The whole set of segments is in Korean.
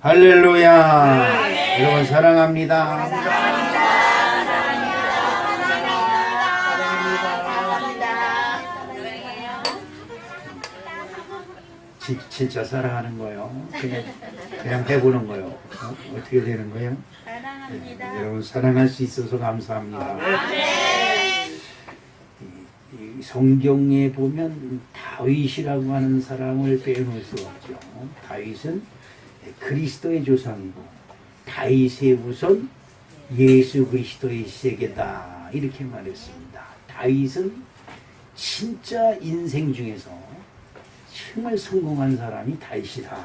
할렐루야. 여러분 사랑합니다. 진짜 사랑하는 거요. 그냥 해보는 거요. 어떻게 되는 거예요? 사랑합니다. 여러분 사랑할 수 있어서 감사합니다. 이 성경에 보면 다윗이라고 하는 사람을 빼놓을 수 없죠. 다윗은 그리스도의 조상이고 다윗의 우선 예수 그리스도의 세계다 이렇게 말했습니다. 다윗은 진짜 인생 중에서 정말 성공한 사람이 다윗이다.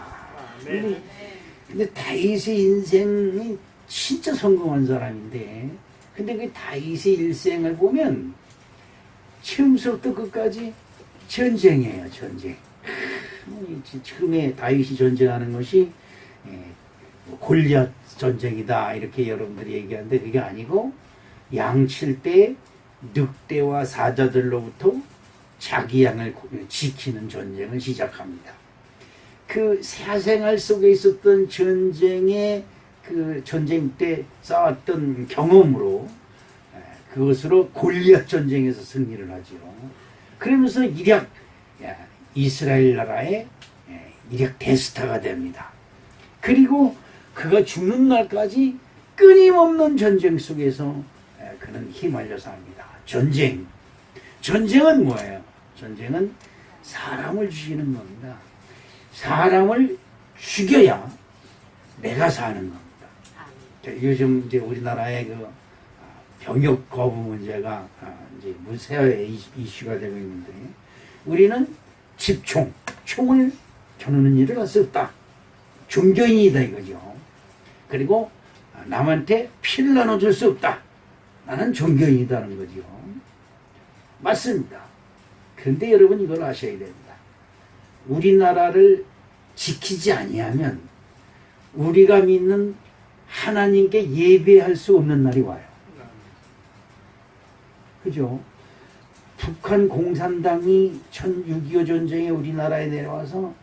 근데 다윗의 인생이 진짜 성공한 사람인데 근데 그 다윗의 일생을 보면 처음부터 끝까지 전쟁이에요. 전쟁. 처음에 다윗이 전쟁하는 것이 골리앗 전쟁이다 이렇게 여러분들이 얘기하는데 그게 아니고 양칠 때 늑대와 사자들로부터 자기 양을 지키는 전쟁을 시작합니다. 그 사생활 속에 있었던 전쟁의 그 전쟁 때 쌓았던 경험으로 그것으로 골리앗 전쟁에서 승리를 하죠. 그러면서 일약 이스라엘 나라의 일약 대스타가 됩니다. 그리고 그가 죽는 날까지 끊임없는 전쟁 속에서 그는 휘말려 삽니다. 전쟁은 뭐예요? 전쟁은 사람을 죽이는 겁니다. 사람을 죽여야 내가 사는 겁니다. 요즘 이제 우리나라의 그 병역 거부 문제가 이제 무쇠하게 이슈가 되고 있는데 우리는 총을 겨누는 일을 할 수 없다. 종교인이다 이거죠. 그리고 남한테 피를 나눠줄 수 없다. 나는 종교인이다는 거죠. 맞습니다. 그런데 여러분 이걸 아셔야 됩니다. 우리나라를 지키지 아니하면 우리가 믿는 하나님께 예배할 수 없는 날이 와요. 그죠? 북한 공산당이 6.25 전쟁에 우리나라에 내려와서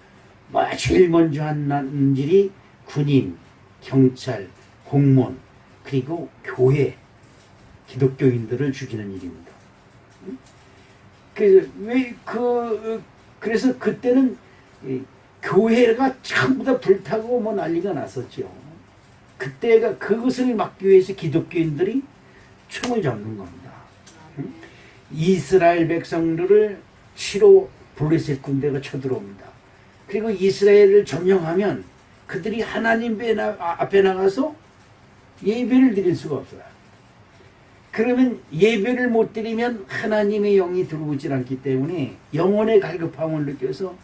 제일 먼저 한 일이 군인, 경찰, 공무원, 그리고 교회, 기독교인들을 죽이는 일입니다. 그래서 그때는 교회가 전부 다 불타고 난리가 났었죠. 그때가 그것을 막기 위해서 기독교인들이 총을 잡는 겁니다. 이스라엘 백성들을 치러 블레셋 군대가 쳐들어옵니다. 그리고 이스라엘을 점령하면 그들이 하나님 앞에 나가서 예배를 드릴 수가 없어요. 그러면 예배를 못 드리면 하나님의 영이 들어오질 않기 때문에 영혼의 갈급함을 느껴서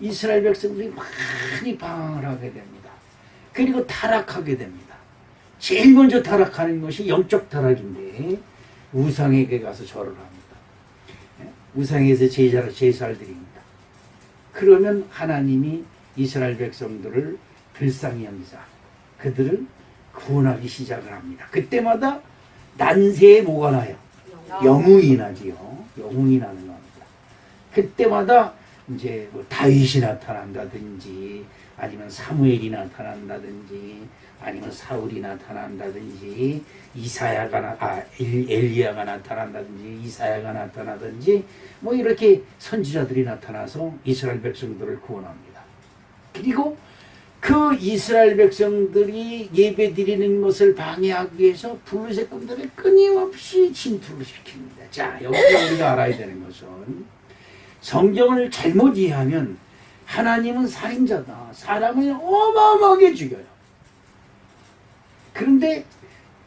이스라엘 백성들이 많이 방황을 하게 됩니다. 그리고 타락하게 됩니다. 제일 먼저 타락하는 것이 영적 타락인데 우상에게 가서 절을 합니다. 우상에서 제사를 드립니다. 그러면 하나님이 이스라엘 백성들을 불쌍히 여기사 그들을 구원하기 시작을 합니다. 그때마다 난세에 뭐가 나요? 영웅이 나지요. 영웅이 나는 겁니다. 그때마다 이제 뭐 다윗이 나타난다든지 아니면 사무엘이 나타난다든지 아니면 사울이 나타난다든지 엘리야가 나타난다든지 이사야가 나타나든지 뭐 이렇게 선지자들이 나타나서 이스라엘 백성들을 구원합니다. 그리고 그 이스라엘 백성들이 예배 드리는 것을 방해하기 위해서 블레셋 군대를 끊임없이 침투를 시킵니다. 자, 여기서 우리가 알아야 되는 것은 성경을 잘못 이해하면 하나님은 살인자다. 사람을 어마어마하게 죽여요. 그런데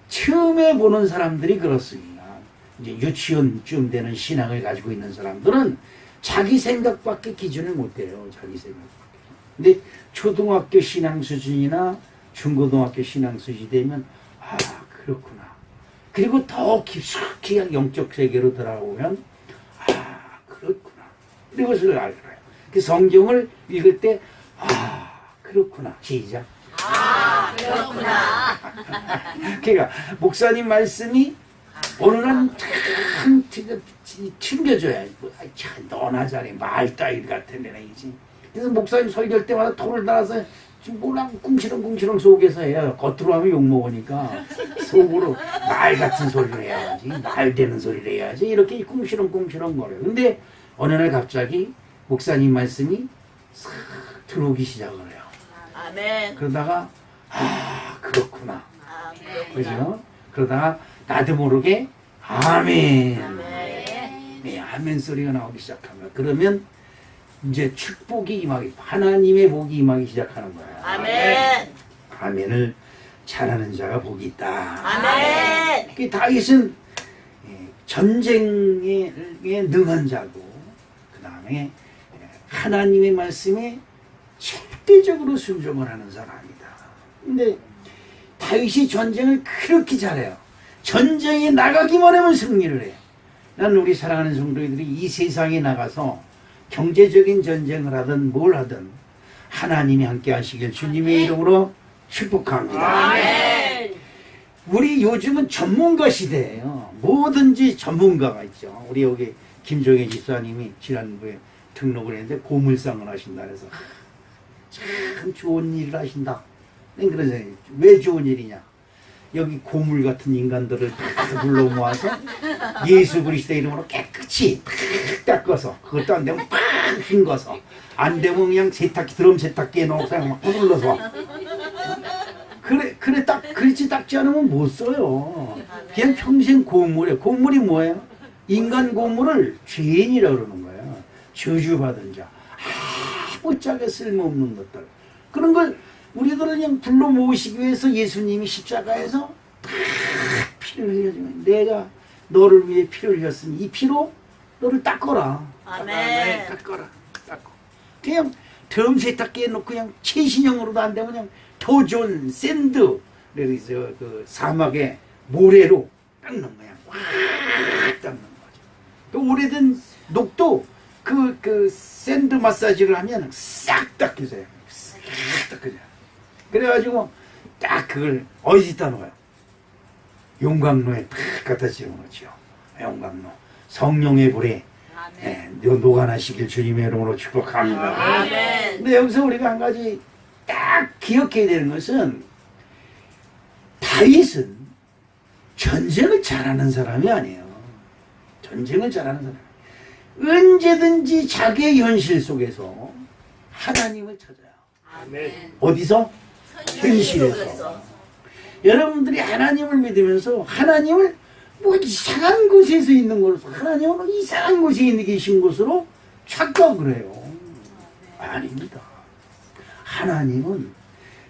처음에 보는 사람들이 그렇습니다. 이제 유치원쯤 되는 신앙을 가지고 있는 사람들은 자기 생각밖에 기준을 못 해요. 자기 생각밖에. 근데 초등학교 신앙 수준이나 중고등학교 신앙 수준이 되면 그렇구나. 그리고 더 깊숙이 영적 세계로 들어오면 그렇구나. 이것을 알아요. 그 성경을 읽을 때 그렇구나. 시작. 그렇구나. 그러니까 목사님 말씀이 어느 날 참 튕겨줘야 너나 잘해 말 따위 같은 애는 이지. 그래서 목사님 설교할 때마다 토를 달아서 지금 뭐라고 꿍시렁꿍시렁 속에서 해요. 겉으로 하면 욕먹으니까 속으로 말 같은 소리를 해야지, 말 되는 소리를 해야지, 이렇게 꿍시렁꿍시렁 거려요. 근데 어느 날 갑자기 목사님 말씀이 싹 들어오기 시작을 해요. 아멘. 그러다가 그렇구나. 아멘. 그죠? 그러다가 나도 모르게 아멘. 아멘. 네, 아멘 소리가 나오기 시작합니다. 그러면 이제 축복이 임하기, 하나님의 복이 임하기 시작하는 거예요. 아멘. 아멘을 잘하는 자가 복이 있다. 아멘. 그 다윗은 전쟁에 능한 자고, 그 다음에 하나님의 말씀에 절대적으로 순종을 하는 사람이다. 근데 다윗이 전쟁을 그렇게 잘해요. 전쟁에 나가기만 하면 승리를 해요. 나는 우리 사랑하는 성도들이 이 세상에 나가서 경제적인 전쟁을 하든 뭘 하든 하나님이 함께 하시길 주님의 이름으로 축복합니다. 아멘. 우리 요즘은 전문가 시대예요. 뭐든지 전문가가 있죠. 우리 여기 김종혜 집사님이 지난주에 등록을 했는데 고물상을 하신다 그래서 참 좋은 일을 하신다. 그러잖아요. 왜 좋은 일이냐? 여기 고물 같은 인간들을 다 불러 모아서 예수 그리스도 이름으로 깨끗이 탁 닦아서, 그것도 안 되면 팍 헹궈서, 안 되면 그냥 세탁기, 드럼 세탁기에 넣어서 그냥 막 불러서. 그래 딱 그렇지 닦지 않으면 못 써요. 그냥 평생 고물이에요. 고물이 뭐예요? 인간 고물을 죄인이라고 그러는 거예요. 저주받은 자, 아무짝에 쓸모없는 것들, 그런 걸 우리들은 그냥 불러 모으시기 위해서 예수님이 십자가에서 다 피를 흘려주면, 내가 너를 위해 피를 흘렸으니 이 피로 너를 닦아라. 아멘. 닦아라. 닦고. 그냥 드럼 세탁기에 놓고 그냥 최신형으로도 안 되면 그냥 더 좋은 샌드, 그래서 그 사막의 모래로 닦는 거야. 확 닦는 거죠. 또 오래된 녹도 그 샌드 마사지를 하면 싹 닦여져요. 싹 닦여져요. 그래가지고 딱 그걸 어디다 놓아요? 용광로에 딱 갖다 집어넣죠. 용광로. 성령의 불에 녹아나시길 주님의 이름으로 축복합니다. 아멘. 근데 여기서 우리가 한 가지 딱 기억해야 되는 것은, 다윗은 전쟁을 잘하는 사람이 아니에요. 전쟁을 잘하는 사람. 언제든지 자기의 현실 속에서 하나님을 찾아요. 아멘. 어디서? 현실에서. 여러분들이 하나님을 믿으면서 하나님을 뭐 이상한 곳에서 있는 것으로, 하나님은 이상한 곳에 있는 계신 곳으로 착각을 해요. 아닙니다. 하나님은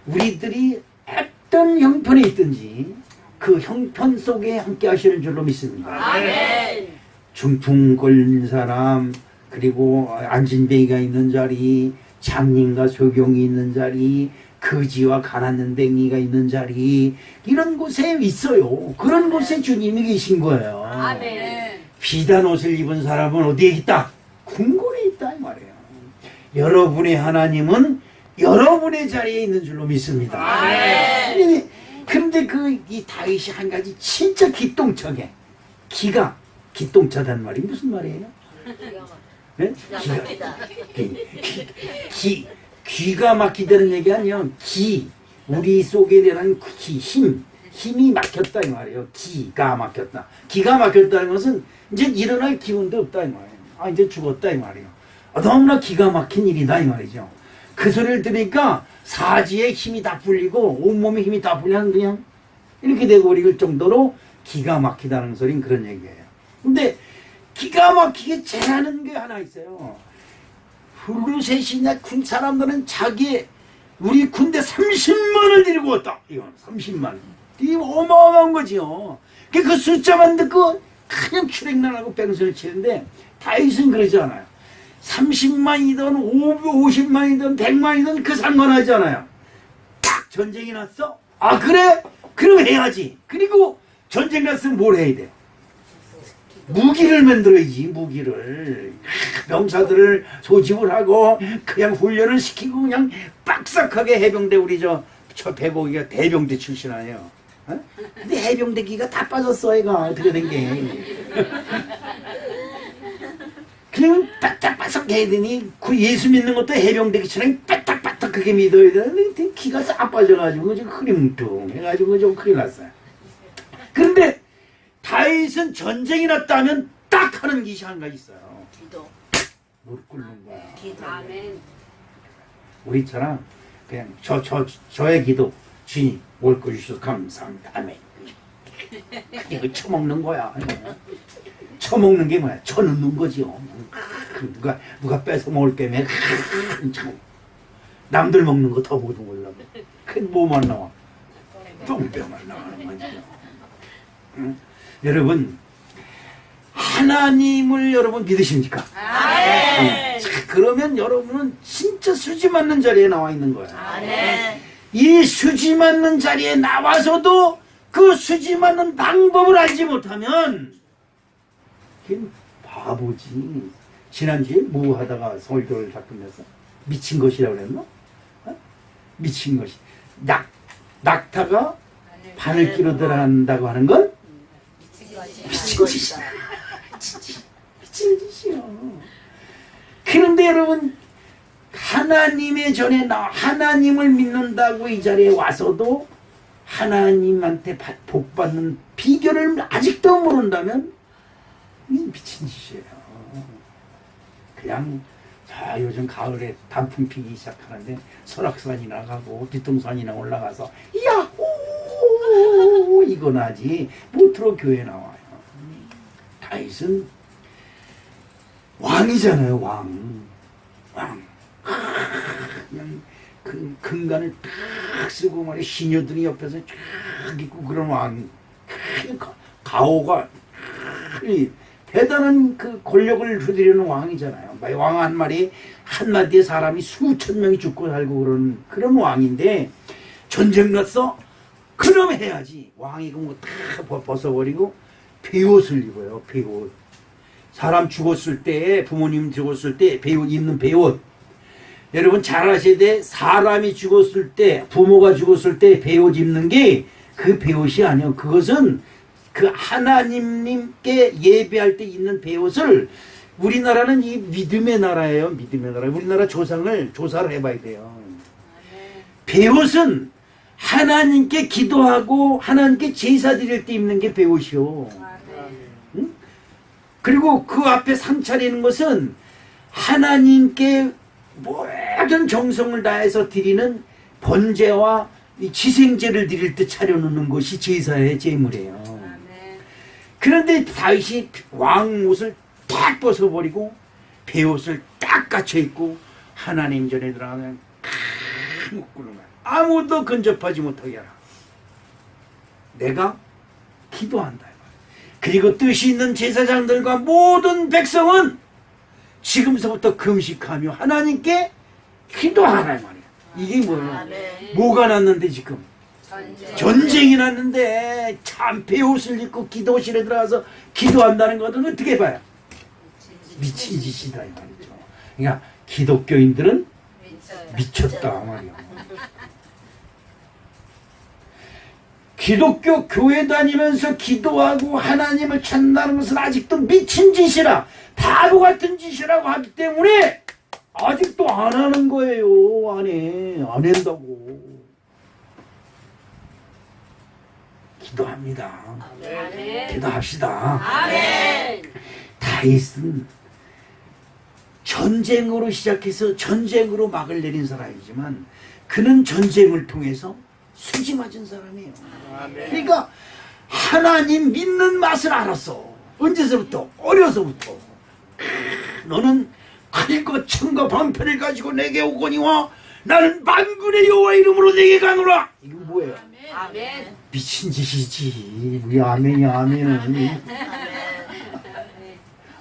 우리들이 어떤 형편에 있든지 그 형편 속에 함께 하시는 줄로 믿습니다. 아멘. 중풍 걸린 사람, 그리고 안진뱅이가 있는 자리, 장님과 소경이 있는 자리, 거지와 가난뱅이가 있는 자리, 이런 곳에 있어요. 그런 곳에 주님이 계신 거예요. 아멘. 비단 옷을 입은 사람은 어디에 있다? 궁궐에 있다 이 말이에요. 여러분의 하나님은 여러분의 자리에 있는 줄로 믿습니다. 아멘. 그런데 이 다윗이 한 가지 진짜 기똥차게, 기가 기똥차단 말이 무슨 말이에요? 네? 귀가 막히다는 얘기 아니에요. 우리 속에 대한 힘이 막혔다 이 말이에요. 기가 막혔다. 기가 막혔다는 것은 이제 일어날 기운도 없다 이 말이에요. 이제 죽었다 이 말이에요. 너무나 기가 막힌 일이다 이 말이죠. 그 소리를 들으니까 사지의 힘이 다 풀리고 온몸의 힘이 다 풀리면 그냥 이렇게 되고 버릴 정도로 기가 막히다는 소리는 그런 얘기예요. 근데 기가 막히게 잘하는 게 하나 있어요. 블루셋이나 군 사람들은 우리 군대 30만을 데리고 왔다. 이건 30만. 이게 어마어마한 거죠. 그 숫자만 듣고 그냥 출행난하고 뺑소리를 치는데, 다윗은 그러지 않아요. 30만이든 50만이든 100만이든 그 상관하지 않아요. 딱 전쟁이 났어? 그래? 그럼 해야지. 그리고 전쟁 났으면 뭘 해야 돼요? 무기를 만들어야지. 무기를, 병사들을 소집을 하고 그냥 훈련을 시키고 그냥 빡싹하게 해병대, 우리 저 배고기가 해병대 출신 아니에요. 근데 해병대기가 다 빠졌어. 얘가 어떻게 된 게. 그냥 빡빡빡 해야 되니, 그 예수 믿는 것도 해병대기처럼 빡빡빡 딱딱하게 믿어야 되는데 기가 싹 빠져가지고 지금 흐림뚱해가지고 좀 큰일 났어요. 그런데 다윗은 전쟁이 났다면 딱 하는 것이 한 가지 있어요. 기도. 무릎 꿇는 거야. 기도. 아멘. 우리처럼 그냥 저의 기도 주님 올 거주셔서 감사합니다. 아멘. 이거 처먹는 거야. 처먹는 게 뭐야? 쳐넣는 거지요. 누가 뺏어 먹을 게면 남들 먹는 거 더 못 먹으려고. 그 뭐만 나와? 똥뼈만 나오는 거지. 응? 여러분 하나님을 여러분 믿으십니까? 아멘. 자, 그러면 여러분은 진짜 수지 맞는 자리에 나와 있는 거야. 아멘. 이 수지 맞는 자리에 나와서도 그 수지 맞는 방법을 알지 못하면 걔는 바보지. 지난주에 뭐 하다가 설교를 다 끝냈어? 미친 것이라고 그랬나? 어? 미친 것이. 낙타가 바늘기로 들어간다고 하는 건 미친 짓이야. 미친 짓이요. 그런데 여러분 하나님의 전에 하나님을 믿는다고 이 자리에 와서도 하나님한테 복 받는 비결을 아직도 모른다면 미친 짓이에요. 그냥 자 요즘 가을에 단풍 피기 시작하는데 설악산이나 가고 뒷동산이나 올라가서 야호 이건 하지 못으로 교회 나와요. 다윗은 왕이잖아요. 왕. 그냥 그 금관을 딱 쓰고 말이야 시녀들이 옆에서 쫙 있고 그런 왕. 가오가 대단한 그 권력을 휘두르는 왕이잖아요. 왕 한 마리 한마디에 사람이 수천 명이 죽고 살고 그런 왕인데 전쟁 났어? 그럼 해야지. 왕이 그거 다 벗어버리고 베옷을 입어요. 베옷. 사람 죽었을 때 부모님 죽었을 때 베옷 입는 베옷. 여러분 잘 아셔야 돼. 사람이 죽었을 때 부모가 죽었을 때 베옷 입는 게 그 베옷이 아니에요. 그것은 그 하나님께 예배할 때 입는 베옷을 우리나라는 이 믿음의 나라예요. 믿음의 나라. 우리나라 조사를 해봐야 돼요. 베옷은 하나님께 기도하고 하나님께 제사 드릴 때 입는 게 베옷이요. 응? 그리고 그 앞에 상 차리는 것은 하나님께 모든 정성을 다해서 드리는 번제와 이 지생제를 드릴 때 차려놓는 것이 제사의 제물이에요. 그런데 다윗이 왕 옷을 딱 벗어버리고 베옷을 딱 갖춰 입고 하나님 전에 들어가면 못 구는 거야. 아무도 근접하지 못하게 하라. 내가 기도한다. 그리고 뜻이 있는 제사장들과 모든 백성은 지금서부터 금식하며 하나님께 기도하라 말이야. 이게 뭐예요? 뭐가 났는데 지금? 전쟁이 났는데 참 베옷을 입고 기도실에 들어가서 기도한다는 것은 어떻게 봐요? 미친 짓이다 이 말이죠. 그러니까 기독교인들은 미쳤다 말이야. 기독교 교회 다니면서 기도하고 하나님을 찾는다는 것은 아직도 미친 짓이라 바보 같은 짓이라고 하기 때문에 아직도 안 하는 거예요. 안 한다고. 기도합니다. 아멘. 기도합시다. 아멘. 다윗은 전쟁으로 시작해서 전쟁으로 막을 내린 사람이지만 그는 전쟁을 통해서 수지 맞은 사람이에요. 그러니까 하나님 믿는 맛을 알았어. 언제서부터? 어려서부터. 너는 칼과 창과 방패를 가지고 내게 오거니와 나는 만군의 여호와 이름으로 내게 가노라. 이건 뭐예요? 아멘. 미친 짓이지. 우리 아멘이야. 아멘은.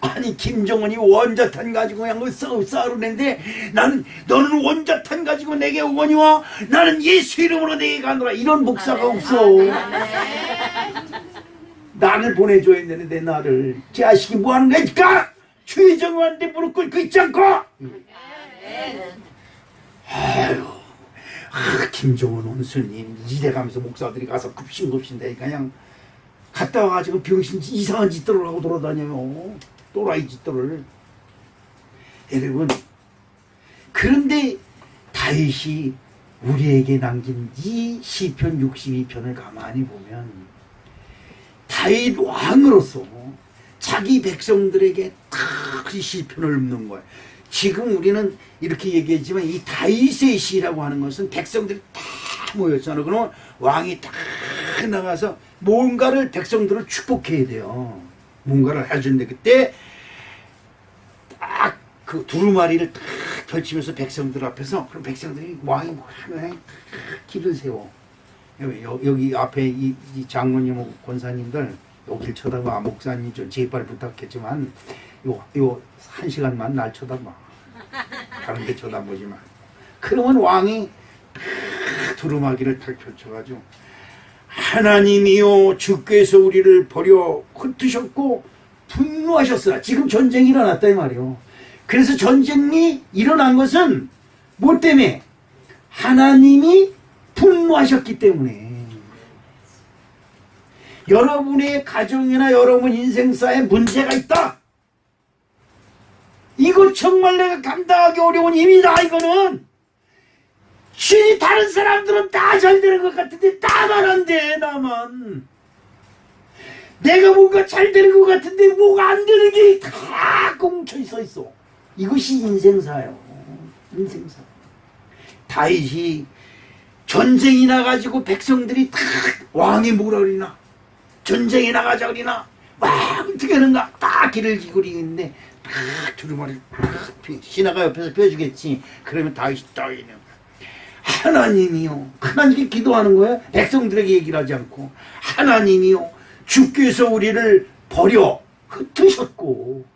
아니 김정은이 원자탄 가지고 그냥 싸우는데 너는 원자탄 가지고 내게 오거니와 나는 예수 이름으로 내게 가노라. 이런 목사가 없어. 나를 보내줘야 되는데 나를 자식이 뭐하는 거니까 최정우한테 무릎 꿇고 있지 않고. 아유, 김정은 원수님 이래가면서 목사들이 가서 급신급신대 그냥 갔다 와가지고 병신 이상한 짓들을 하고 돌아다녀요. 또라이 짓들을. 여러분 그런데 다윗이 우리에게 남긴 이 시편 62편을 가만히 보면 다윗 왕으로서 자기 백성들에게 딱 이 시편을 읊는 거예요. 지금 우리는 이렇게 얘기했지만 이 다윗의 시라고 하는 것은 백성들이 다 모였잖아요. 그러면 왕이 딱 나가서 뭔가를 백성들을 축복해야 돼요. 뭔가를 해주는데 그때 딱 그 두루마리를 딱 펼치면서 백성들 앞에서 그럼 백성들이 왕이 뭐 하면 길을 세워. 여기 앞에 이 장로님 권사님들 여길 쳐다봐. 목사님 좀 제발 부탁했지만 요 1시간만 날 쳐다봐. 다른 데 쳐다보지 마. 그러면 왕이 두루마기를 탁 펼쳐가지고 하나님이요 주께서 우리를 버려 흩으셨고 분노하셨으나 지금 전쟁이 일어났다 이 말이요. 그래서 전쟁이 일어난 것은 뭐 때문에? 하나님이 분노하셨기 때문에. 여러분의 가정이나 여러분 인생사에 문제가 있다. 이거 정말 내가 감당하기 어려운 힘이다. 이거는 신이 다른 사람들은 다 잘 되는 것 같은데 나만 안 돼. 나만 내가 뭔가 잘 되는 것 같은데 뭐가 안 되는 게 다 꽁쳐 있어. 이것이 인생사예요. 인생사. 다윗이 전쟁이 나가지고 백성들이 다 왕이 뭐라 그러나 전쟁이 나가자 그러나 와 어떻게 하는가 다 길을 기울이는데 딱 두루마리를 신하가 옆에서 펴주겠지. 그러면 다윗이 떠있는 하나님이요. 하나님께 기도하는 거예요. 백성들에게 얘기를 하지 않고 하나님이요 주께서 우리를 버려 흩으셨고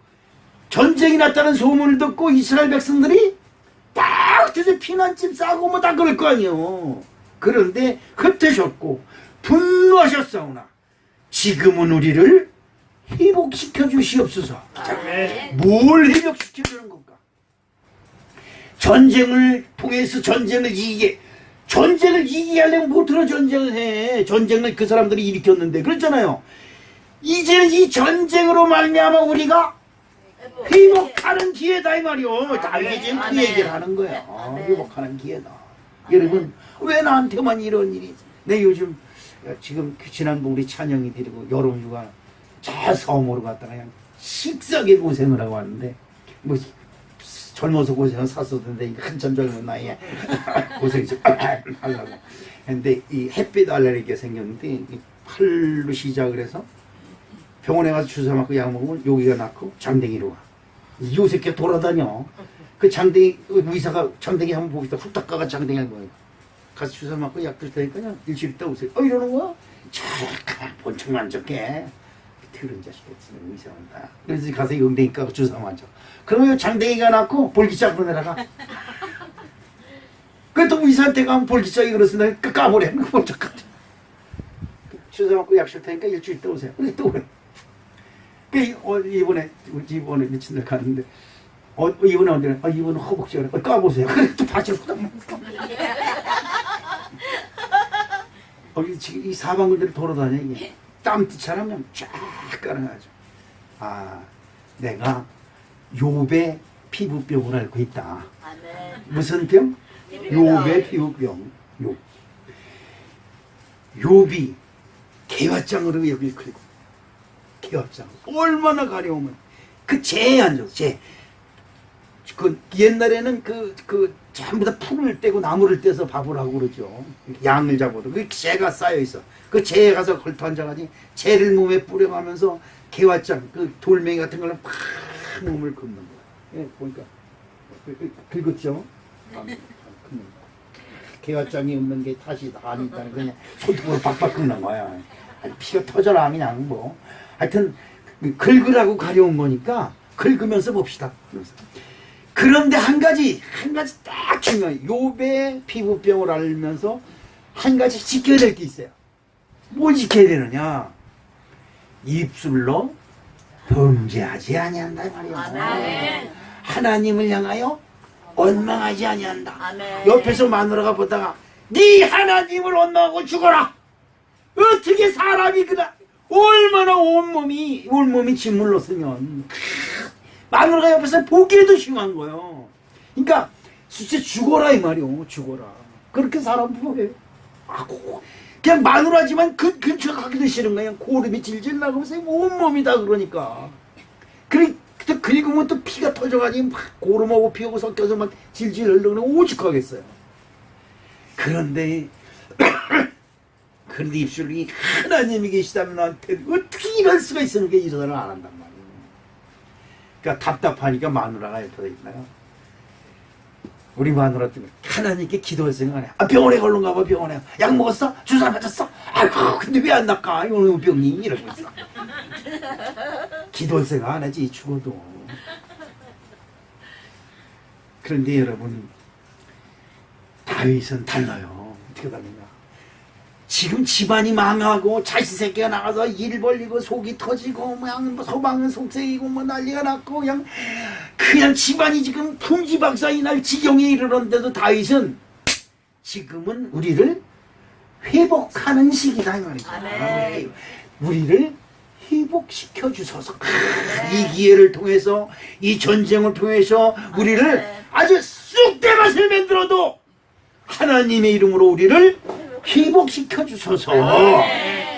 전쟁이 났다는 소문을 듣고 이스라엘 백성들이 딱 흩어져 피난집 싸고 뭐 다 그럴 거 아니에요. 그런데 흩으셨고 분노하셨사오나 지금은 우리를 회복시켜 주시옵소서. 뭘 회복시켜 주는 건가? 전쟁을 통해서 전쟁을 이기게 하려면 못으로 전쟁을 해. 전쟁을 그 사람들이 일으켰는데 그렇잖아요. 이제는 이 전쟁으로 말미암아 우리가 회복하는 기회다 이 말이요. 다윗이 지금 그 얘기를 하는 거야. 회복하는 기회다. 여러분 왜 나한테만 이런 일이? 내 요즘 지금 지난번 우리 찬영이 데리고 여름휴가 저 섬으로 갔다가 그냥 식사하게 고생을 하고 왔는데 뭐 젊어서 고생은 샀었는데 한참 젊은 나이에 고생 좀 하려고. 근데 이 햇빛 알레르기가 생겼는데 이 팔로 시작을 해서 병원에 가서 주사 맞고 약 먹으면 여기가 낫고 장댕이로 가. 요 새끼가 돌아다녀. 그 장댕이 의사가 장댕이 한번 보겠다 후딱 가가 장댕이 한 거예요. 가서 주사 맞고 약 줄 테니까 그냥 일주일 있다 오세요. 이러는 거야? 잘 본청만 적게. 그런 자식 같은 의사는 다. 그래서 가서 영댕이 까고 주사 맞아. 그러면 장댕이가 낫고 볼기짝으로 내려가. 그래도 의사한테 가면 볼기짝이 그렇습니다. 까버려. 볼짝 같아. 주사 맞고 약 줄 테니까 일주일 있다 오세요. 그래 또 그래. 이번에 며칠 날 갔는데 이번에 언제는 이번은 허벅지가 까보세요. 그래 또 바지를 후딱 지금 이 사방글들이 돌아다녀. 이게 땀띠처럼 쫙 깔아가지고 내가 욥의 피부병을 앓고 있다. 무슨 병? 욥의 피부병. 욥이 개화장으로 여길 끌고 개화장 얼마나 가려우면 그 재에 앉아서 그 옛날에는 그 전부 다 풀을 떼고 나무를 떼서 밥을 하고 그러죠. 양을 잡아도 그 재가 쌓여 있어. 그 재에 가서 걸터 앉아가지고 재를 몸에 뿌려가면서 개화장 그 돌멩이 같은 걸로 팍 몸을 긁는 거야. 보니까 긁었죠. 개화장이 없는 게 탓이 다 아니까 그냥 손톱으로 박박 긁는 거야. 피가 터져라 그냥 뭐. 하여튼 긁으라고 가려운 거니까 긁으면서 봅시다. 그런데 한 가지 딱 중요해요. 욥의 피부병을 알면서 한 가지 지켜야 될 게 있어요. 뭘 지켜야 되느냐? 입술로 범죄하지 아니한다 이 말이야. 아멘. 하나님을 향하여 원망하지 아니한다. 아멘. 옆에서 마누라가 보다가 네 하나님을 원망하고 죽어라. 어떻게 사람이 그나 얼마나 온몸이 짓물렀으면 마누라가 옆에서 보기에도 심한 거예요. 그러니까 진짜 죽어라 이 말이오. 죽어라. 그렇게 사람 부해. 아고 그냥 마누라지만 근처 가기도 싫은 거야. 고름이 질질 나가면서 온몸이 다 그러니까. 그리고 또 피가 터져가지고 막 고름하고 피하고 섞여서 막 질질 흘러그러면 오죽하겠어요. 그런데 입술이 하나님이 계시다면 나한테 어떻게 이럴 수가 있으니까 이런 안 한단 말이에요. 그러니까 답답하니까 마누라가 옆에 있나요? 우리 마누라 때문에 하나님께 기도할 생각 안 해. 아, 병원에 걸른가 봐. 병원에 약 먹었어? 주사 맞았어? 아이고 근데 왜 안 낫까? 이거 병이 이러고 있어. 기도할 생각 안 하지 죽어도. 그런데 여러분 다윗은 달라요. 어떻게 다르냐? 지금 집안이 망하고 자식 새끼가 나가서 일 벌리고 속이 터지고 뭐 서방은 속색이고 뭐 난리가 났고 그냥 집안이 지금 풍지박산이 날 지경에 이르렀는데도 다윗은 지금은 우리를 회복하는 시기다 이 말이죠. 아멘. 우리를 회복시켜 주소서. 이 기회를 통해서 이 전쟁을 통해서 우리를 아주 쑥대밭을 만들어도 하나님의 이름으로 우리를 회복시켜 주소서.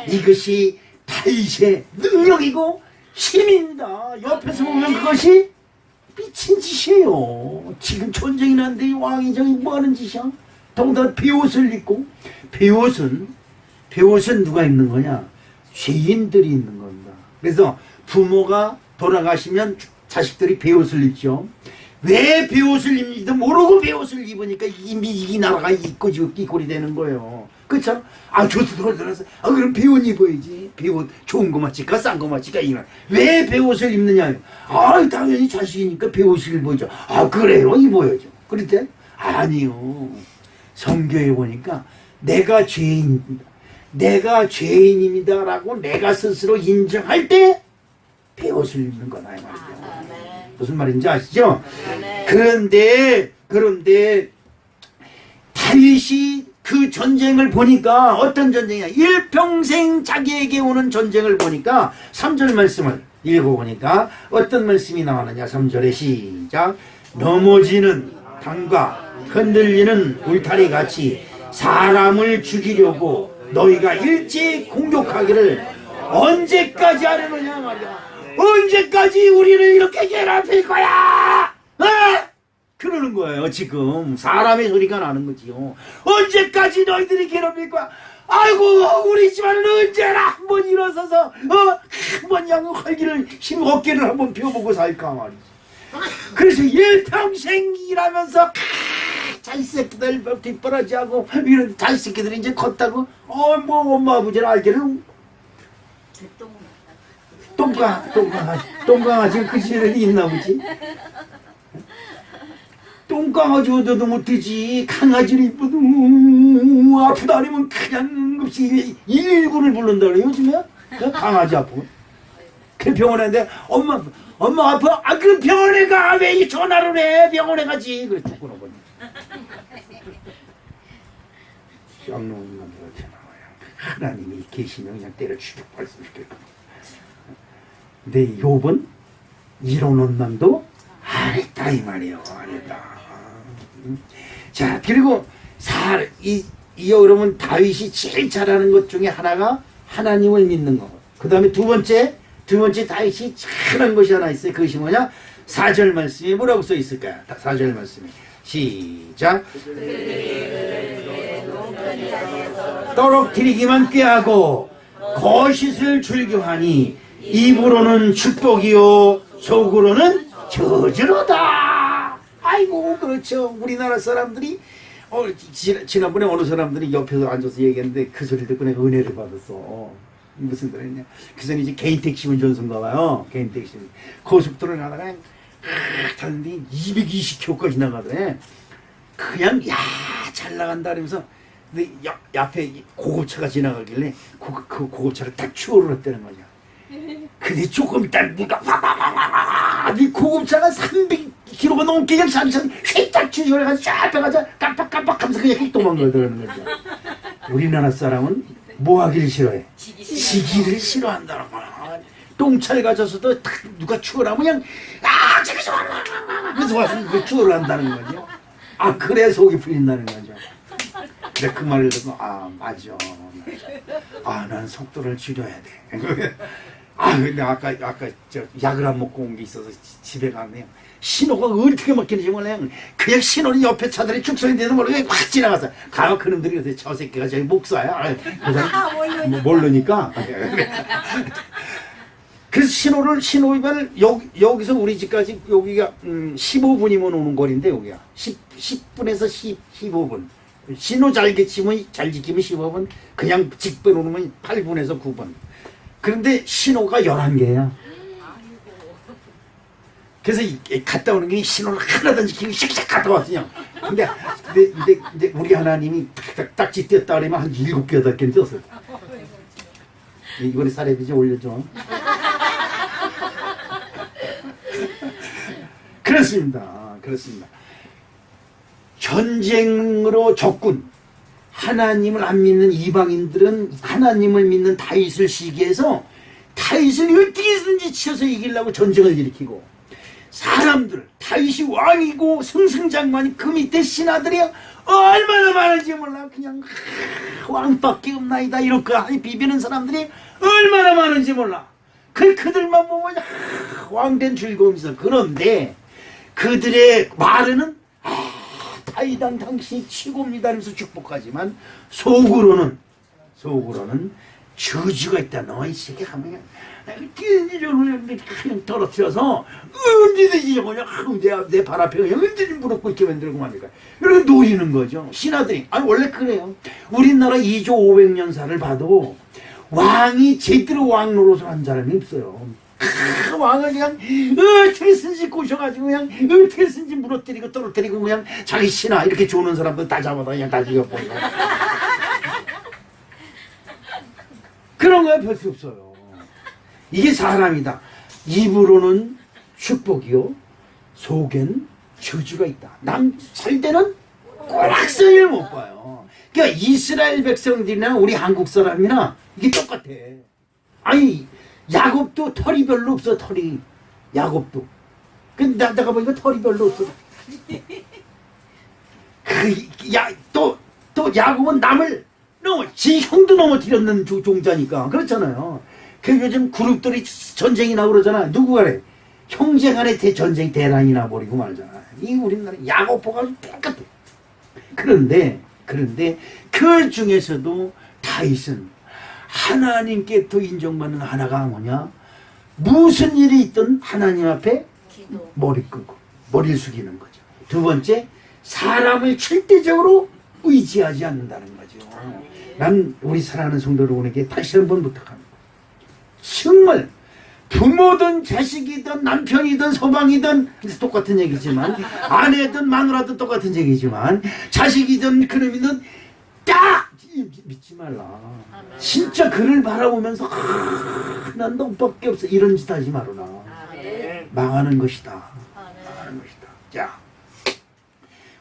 이것이 다윗의 능력이고 힘입니다. 옆에서 보면 그것이 미친 짓이에요. 지금 전쟁이 났는데 이 왕이 저기 뭐하는 짓이야? 더군다나 베옷을 입고 베옷은 누가 입는 거냐? 죄인들이 입는 겁니다. 그래서 부모가 돌아가시면 자식들이 베옷을 입죠. 왜 베옷을 입는지도 모르고 베옷을 입으니까 이 나라가 이 꼴이 되는 거예요. 그렇죠? 아, 조수도 들어서 그럼 베옷 입어야지. 베옷 좋은 거 맞을까? 싼 거 맞을까? 이말. 왜 베옷을 입느냐? 당연히 자식이니까 베옷을 입어야죠. 그래요? 입어야죠. 그런데 아니요. 성경에 보니까 내가 죄인입니다라고 내가 스스로 인정할 때 베옷을 입는 거다 이 말이죠. 무슨 말인지 아시죠? 그런데 다윗이 그 전쟁을 보니까 어떤 전쟁이야? 일평생 자기에게 오는 전쟁을 보니까 3절 말씀을 읽어보니까 어떤 말씀이 나오느냐? 3절에 시작. 넘어지는 담과 흔들리는 울타리 같이 사람을 죽이려고 너희가 일제히 공격하기를 언제까지 하려느냐 말이야. 언제까지 우리를 이렇게 괴롭힐 거야? 그러는 거예요. 지금 사람의 소리가 나는 거지요. 언제까지 너희들이 괴롭힐 거야? 아이고 우리 집안은 언제나 한번 일어서서 한번 활기를 힘 어깨를 한번 펴보고 살까 말이지. 그래서 일평생 일하면서 자식새끼들 뒷바라지하고 이런 자식새끼들이 이제 컸다고 뭐 엄마 아버지를 알기는 똥강아지 그 시절에 있나 보지. 똥강아지 얻어도 못되지. 강아지를 이뻐도 아프다 그러면 그냥 없이 119를 부른다 그래 요즘에. 강아지 아프고 그 병원에 갔는데 엄마 아파? 그럼 병원에 가. 왜 전화를 해? 병원에 가지. 그래 죽구나 보니 쌍놈이 만들어져 나와요. 하나님이 계시면 그냥 때려 죽여 말씀시켰거든. 근데 욥은 이런 원망도 안 했다 이 말이에요. 안 했다. 자, 그리고 여러분 다윗이 제일 잘하는 것 중에 하나가 하나님을 믿는 거. 그 다음에 두 번째 다윗이 잘한 것이 하나 있어요. 그것이 뭐냐? 4절 말씀에 뭐라고 써 있을까요? 4절 말씀에 시작. 떨어뜨리기만 꾀하고 거짓을 즐겨하니 입으로는 축복이요 속으로는 저주로다. 아이고 그렇죠. 우리나라 사람들이 지난번에 어느 사람들이 옆에서 앉아서 얘기했는데 그 소리를 듣고 내가 은혜를 받았어. 무슨 소리냐? 그 전에 이제 개인 택시 운전수인가 봐요. 개인 택시 고속도로를 가다가 타는데 220km까지 나가더래. 그냥 잘 나간다 그러면서 근데 옆에 고급차가 지나가길래 그 고급차를 딱 추월을 했다는 거죠. 근데 조금 있다 누가 이 고급차가 300km가 넘게 그냥 잠시만 휘딱 추월해가지고 쫙 빼가지고 깜빡깜빡 하면서 그냥 도망가더라는 거죠. 우리나라 사람은 뭐 하기를 싫어해? 지기를 싫어한다는 거야. 똥차를 가져서도 누가 추월하면 그냥 저기서 그래서 와서 추월을 한다는 거죠. 아, 그래 속이 풀린다는 거죠. 근데 그 말을 듣고, 아, 맞아. 아, 난 속도를 줄여야 돼. 아, 근데 아까 저 약을 안 먹고 온 게 있어서 집에 갔네요. 신호가 어떻게 먹히는지 몰라요. 그냥 신호는 옆에 차들이 축소인데도 모르게 확 지나갔어요. 가요 그놈들이 그래서 저 새끼가 저기 목사야. 그래서 모르니까. 그래서 신호 위반을 여기서 우리 집까지 여기가 15분이면 오는 거리인데 여기가 10분에서 15분. 신호 잘 지키면 15분, 그냥 직변 오면 8분에서 9분. 그런데 신호가 11개야. 그래서 갔다 오는 게 신호를 하나도 안 지키고 샥샥 갔다 왔어요. 근데 우리 하나님이 딱지 뗐다 그러면 한 7개, 8개는 떴어요. 이번에 사례비 좀 올려줘. 그렇습니다. 그렇습니다. 전쟁으로 적군, 하나님을 안 믿는 이방인들은 하나님을 믿는 다윗을 시기해서 다윗을 어떻게든지 치어서 이기려고 전쟁을 일으키고, 사람들, 다윗이 왕이고 승승장구하니 그 밑에 신하들이 얼마나 많은지 몰라. 그냥 왕밖에 없나이다 이렇게 비비는 사람들이 얼마나 많은지 몰라. 그들만 보면 왕된 즐거움이 있어. 그런데 그들의 말은 다윗왕 당신이 최고입니다 하면서 축복하지만 속으로는 저주가 있다. 너희 새끼 하면 그냥 떨어뜨려서 언제든지 그냥 내 발 앞에 그냥 언제든지 무릎 꿇게 만들고 말니까 이렇게 노리는 거죠. 신하들이. 아니 원래 그래요. 우리나라 2조 500년사를 봐도 왕이 제대로 왕 노릇을 한 사람이 없어요. 왕을 그냥 어떻게 쓴지 꼬셔가지고 그냥 어떻게 쓴지 무너뜨리고 떨어뜨리고 그냥 자기 신하 이렇게 좋은 사람들 다 잡아다 그냥 다 죽여버리고 그런 거야 별 수 없어요. 이게 사람이다. 입으로는 축복이요 속엔 저주가 있다. 남 살 때는 꼬락서리를 못 봐요. 그러니까 이스라엘 백성들이나 우리 한국 사람이나 이게 똑같아. 아니 야곱도 털이 별로 없어. 털이 야곱도. 근데 내가 보니까 털이 별로 없어. 또 야곱은 남을 지 형도 넘어뜨렸는 종자니까 그렇잖아요. 그 요즘 그룹들이 전쟁이 나고 그러잖아. 누구가 그래? 형제간에 전쟁 대란이 나버리고 말잖아. 이 우리나라 야곱보가 똑같아. 그런데 그 중에서도 다윗은 하나님께 또 인정받는 하나가 뭐냐? 무슨 일이 있든 하나님 앞에 머리 끄고 머리를 숙이는 거죠. 두 번째, 사람을 절대적으로 의지하지 않는다는 거죠. 난 우리 사랑하는 성도 여러분에게 다시 한번 부탁합니다. 정말 부모든 자식이든 남편이든 서방이든 똑같은 얘기지만 아내든 마누라든 똑같은 얘기지만 자식이든 그놈이든 딱 믿지 말라. 진짜 그를 바라보면서 난 너밖에 없어 이런 짓 하지 말아라. 망하는 것이다. 망하는 것이다. 자,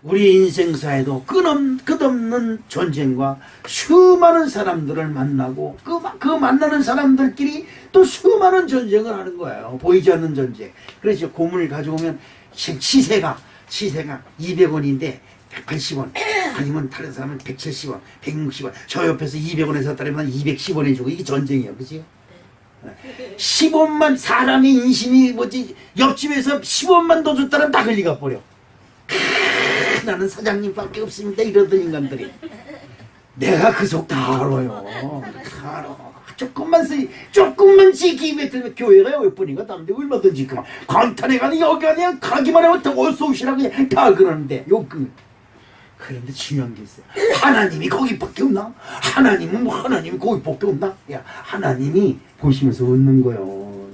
우리 인생사에도 끝없는 전쟁과 수많은 사람들을 만나고 그 만나는 사람들끼리 또 수많은 전쟁을 하는 거예요. 보이지 않는 전쟁. 그래서 고문을 가져오면 시세가 200원인데 180원 아니면 다른 사람은 170원 160원 저 옆에서 200원에 샀다면 210원에 주고 이게 전쟁이에요. 그치? 10원만 사람의 인심이 뭐지 옆집에서 10원만 더 줬다면 다 흘리가 버려. 나는 사장님밖에 없습니다 이러던 인간들이 내가 그 속 다 알아요. 다 알아. 조금만 지키면 들면 교회가 몇 번인가 다른데 얼마든지 그만 간단해 가니 여기 아니야 가기만 하면 더 어서 오시라고 다 그러는데 그런데 중요한 게 있어요. 하나님이 거기밖에 없나? 하나님이 거기밖에 없나? 야, 하나님이 보시면서 웃는 거요.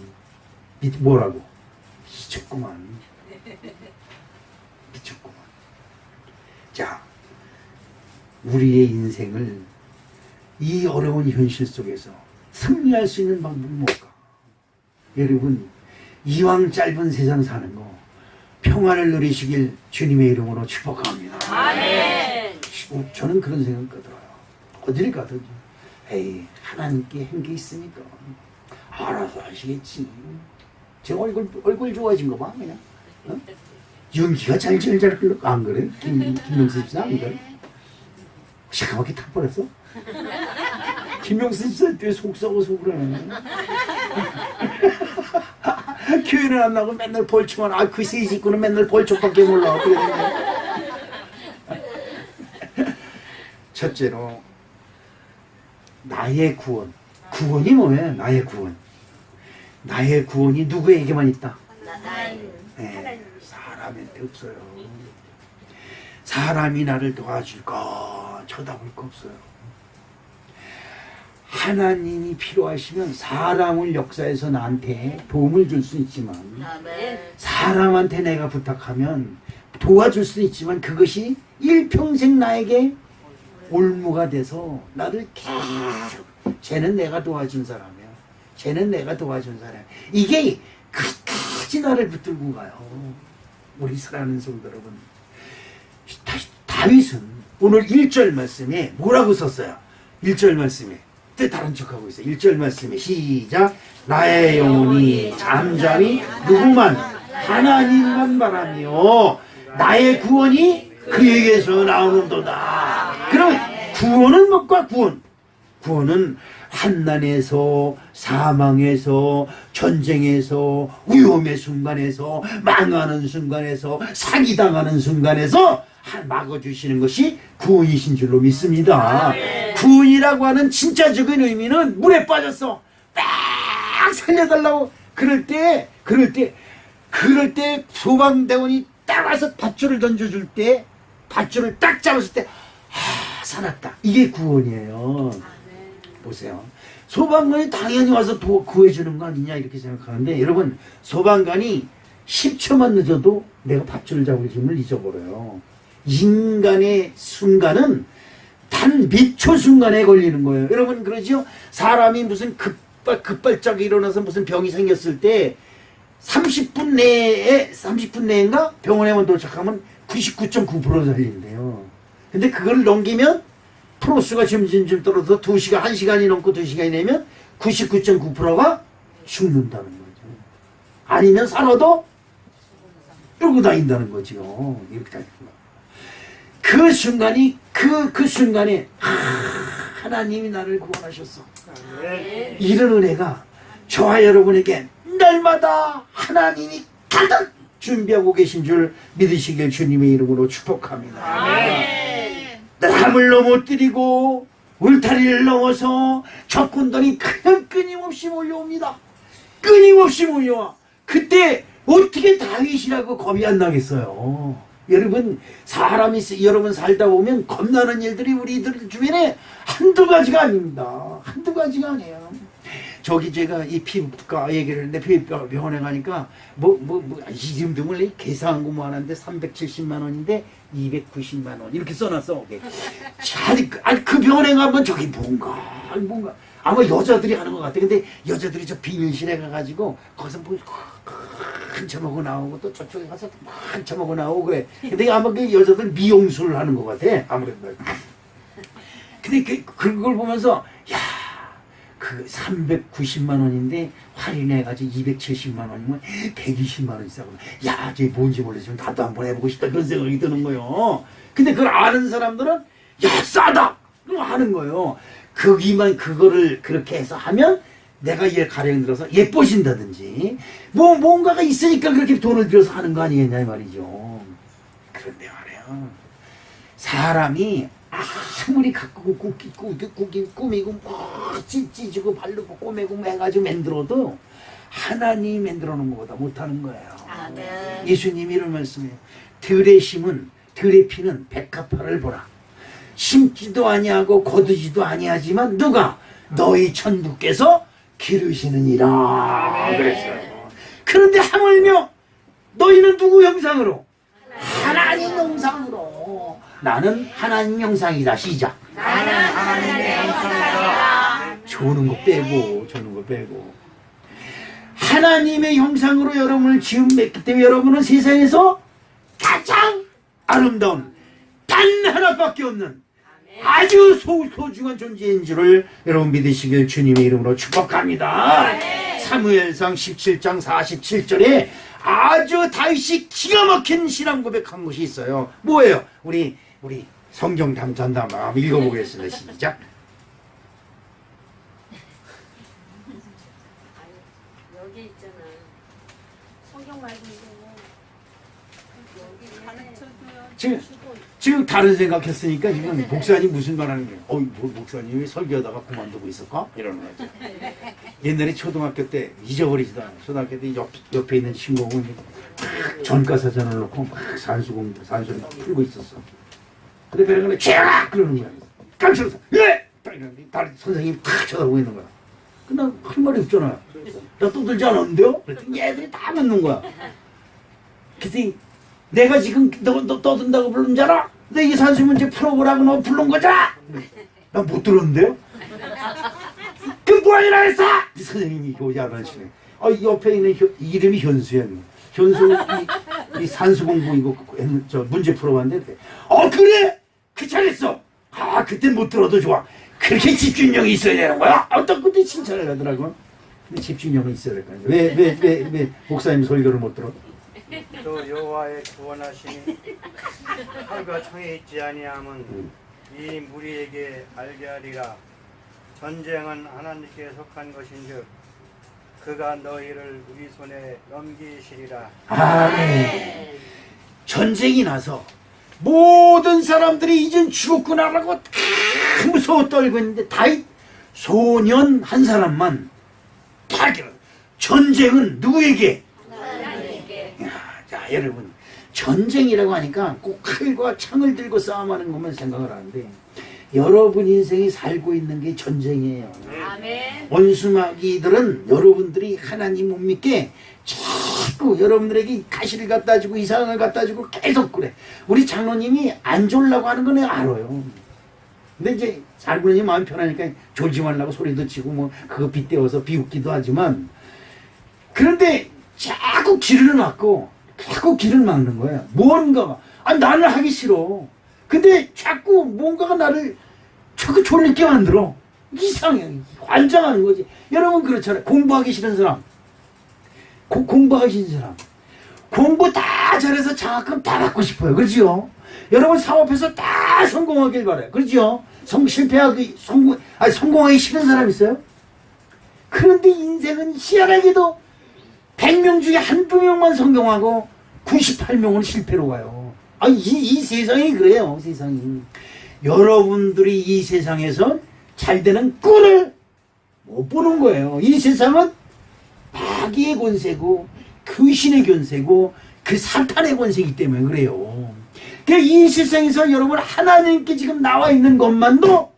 뭐라고? 미쳤구만. 미쳤구만. 자, 우리의 인생을 이 어려운 현실 속에서 승리할 수 있는 방법이 뭘까? 여러분, 이왕 짧은 세상 사는 거 평안을 누리시길 주님의 이름으로 축복합니다. 아멘. 저는 그런 생각 들어요. 어딜 가든지 에이 하나님께 한 게 있으니까 알아서 하시겠지. 제 얼굴 좋아진 거 봐 그냥. 어? 연기가 잘잘잘 흘러. 안 그래? 김명수 집사 안 그래? 시커멓게 타버렸어? 김명수 집사한테 속 썩어서 그래. 교회는 안 나고 맨날 벌초만. 그 세 식구는 맨날 벌초밖에 몰라. 첫째로 나의 구원. 구원이 뭐예요? 나의 구원. 나의 구원이 누구에게만 있다? 네, 사람한테 없어요. 사람이 나를 도와줄까 쳐다볼 거 없어요. 하나님이 필요하시면 사람을 역사해서 나한테 도움을 줄 수 있지만, 사람한테 내가 부탁하면 도와줄 수 있지만 그것이 일평생 나에게 올무가 돼서 나를 계속 쟤는 내가 도와준 사람이야. 쟤는 내가 도와준 사람이야. 이게 끝까지 나를 붙들고 가요. 우리 사랑하는 성도 여러분. 다윗은 오늘 1절 말씀에 뭐라고 썼어요? 1절 말씀에 뜻 다른 척하고 있어요. 1절 말씀에 시작. 나의 영혼이 잠잠히 누구만 하나님만 바라며 나의 구원이 그에게서 나오는도다. 그러면 구원은 뭐가 구원? 구원은 환난에서, 사망에서, 전쟁에서, 위험의 순간에서, 망하는 순간에서, 사기당하는 순간에서 막아주시는 것이 구원이신 줄로 믿습니다. 구원이라고 하는 진짜적인 의미는 물에 빠졌어. 딱 살려달라고 그럴 때 소방대원이 딱 와서 밧줄을 던져줄 때, 밧줄을 딱 잡았을 때, 살았다. 이게 구원이에요. 보세요. 소방관이 당연히 와서 구해주는 거 아니냐 이렇게 생각하는데, 여러분, 소방관이 10초만 늦어도 내가 밧줄을 잡을 힘을 잊어버려요. 인간의 순간은 단 몇 초 순간에 걸리는 거예요. 여러분 그러죠? 사람이 무슨 급발작이 일어나서 무슨 병이 생겼을 때 30분 내인가 병원에만 도착하면 99.9% 살린대요. 근데 그걸 넘기면 프로수가 점점 떨어져서 2시간, 1시간이 넘고 2시간이 되면 99.9%가 죽는다는 거죠. 아니면 살아도 끌고 다닌다는 거죠. 이렇게 다니는 거예요. 그 순간이, 그 순간에, 하나님이 나를 구원하셨어. 이런 은혜가 저와 여러분에게 날마다 하나님이 가득 준비하고 계신 줄 믿으시길 주님의 이름으로 축복합니다. 남을 넘어뜨리고 울타리를 넘어서 적군들이 그냥 끊임없이 몰려옵니다. 끊임없이 몰려와. 그때 어떻게 다윗이라고 겁이 안 나겠어요? 여러분, 여러분 살다 보면 겁나는 일들이 우리들 주변에 한두 가지가 아닙니다. 한두 가지가 아니에요. 저기 제가 이 피부과 얘기를 했는데 피부과 병원에 가니까 이름도 몰라 계산한 거 뭐 하는데 370만 원인데 290만 원 이렇게 써놨어. 그 병원에 가면 저기 뭔가 아마 여자들이 하는 것 같아. 근데 여자들이 저 비밀실에 가가지고 거기서 뭐 한참하고 나오고 또 저쪽에 가서 한참하고 나오고 그래. 근데 아마 그 여자들 미용술을 하는 것 같아. 아무래도. 근데 그걸 보면서 그 390만 원인데 할인해가지고 270만 원이면 120만 원 싸고 저게 뭔지 모르지만 나도 한번 해보고 싶다 그런 생각이 드는 거예요. 근데 그걸 아는 사람들은 싸다! 하는 거예요. 그거를 그렇게 해서 하면 내가 가령 들어서 예뻐진다든지 뭔가가 있으니까 그렇게 돈을 들여서 하는 거 아니겠냐 이 말이죠. 그런데 말이에요. 사람이 아무리 가꾸고 꾸미고 찢고 바르고 꼬매고 해가지고 만들어도 하나님이 만들어 놓은 것보다 못하는 거예요. 아멘. 예수님이 이런 말씀이에요. 들의 피는 백합화를 보라. 심지도 아니하고 거두지도 아니하지만 누가 너희 천부께서 기르시느니라 그랬어요. 그런데 하물며 너희는 누구 형상으로? 하나님 형상으로. 나는 하나님 형상이다. 시작. 나는 하나님의 형상이다. 좋은 거 빼고. 하나님의 형상으로 여러분을 지음했기 때문에 여러분은 세상에서 가장 아름다운 단 하나밖에 없는 아주 소중한 존재인 줄을 여러분 믿으시길 주님의 이름으로 축복합니다. 사무엘상 17장 47절에 아주 다윗이 기가 막힌 신앙 고백한 것이 있어요. 뭐예요? 우리 성경 잠잠담 한번 읽어보겠습니다. 시작. 여기 있잖아. 성경 말씀이고 여기 지금 다른 생각했으니까 지금 목사님 무슨 말 하는 거예요? 목사님이 설교하다가 그만두고 있을까? 이러는 거죠. 옛날에 초등학교 때 잊어버리지도 않아요. 초등학교 때 옆에 있는 친구하고 전가사전을 놓고 막 산수를 풀고 있었어. 근데 배를 쫙 그러는 거야. 깜짝 놀라서 예! 딱 이러는데 다른 선생님이 탁 쳐다보고 있는 거야. 근데 할 말이 없잖아. 나 떠들지 않았는데요? 그랬더니 얘들이 다 맞는 거야. 그랬더니 내가 지금 너 떠든다고 부른 줄 알아? 너 이 산수 문제 풀어보라고 너 부른 거잖아? 나 못 들었는데요? 그 뭐하니라 했어? 이 선생님이 야단치네. 옆에 있는 이름이 현수야. 현수 이 산수 공부 이거 저 문제 풀어봤는데 그래? 그 잘했어. 그땐 못 들어도 좋아. 그렇게 집중력이 있어야 되는 거야? 딱 그때 칭찬을 하더라고. 근데 집중력이 있어야 될 거 아니야. 왜 목사님 설교를 못 들어? 또 여호와의 구원하심이 하루가 청에 있지 아니함은 이 무리에게 알게 하리라. 전쟁은 하나님께 속한 것인즉 그가 너희를 우리 손에 넘기시리라. 아멘. 전쟁이 나서 모든 사람들이 이젠 죽었구나라고 다 무서워 떨고 있는데 다윗 소년 한 사람만 다 전쟁은 누구에게? 자, 여러분, 전쟁이라고 하니까 꼭 칼과 창을 들고 싸움하는 것만 생각을 하는데 여러분 인생이 살고 있는 게 전쟁이에요. 아멘. 원수마귀들은 여러분들이 하나님 못 믿게 자꾸 여러분들에게 가시를 갖다 주고 이상을 갖다 주고 계속 그래. 우리 장로님이 안 졸라고 하는 건 내가 알아요. 근데 이제 장로님 마음 편하니까 졸지 말라고 소리도 치고 뭐 그거 빗대어서 비웃기도 하지만 그런데 자꾸 길을 막고 자꾸 길을 막는 거야. 뭔가가. 나는 하기 싫어. 근데 자꾸 뭔가가 나를 자꾸 졸리게 만들어. 이상해. 환장하는 거지. 여러분 그렇잖아요. 공부하기 싫은 사람. 공부하기 싫은 사람. 공부 다 잘해서 장학금 다 받고 싶어요. 그렇죠? 여러분 사업해서 다 성공하길 바라요. 그렇죠? 성공하기 싫은 사람 있어요? 그런데 인생은 희한하게도 100명 중에 한두 명만 성공하고 98명은 실패로 가요. 이 세상이 그래요. 세상이. 여러분들이 이 세상에서 잘 되는 꾼을 못 보는 거예요. 이 세상은 마귀의 권세고 귀신의 권세고 그 사탄의 권세이기 때문에 그래요. 그러니까 이 세상에서 여러분 하나님께 지금 나와 있는 것만도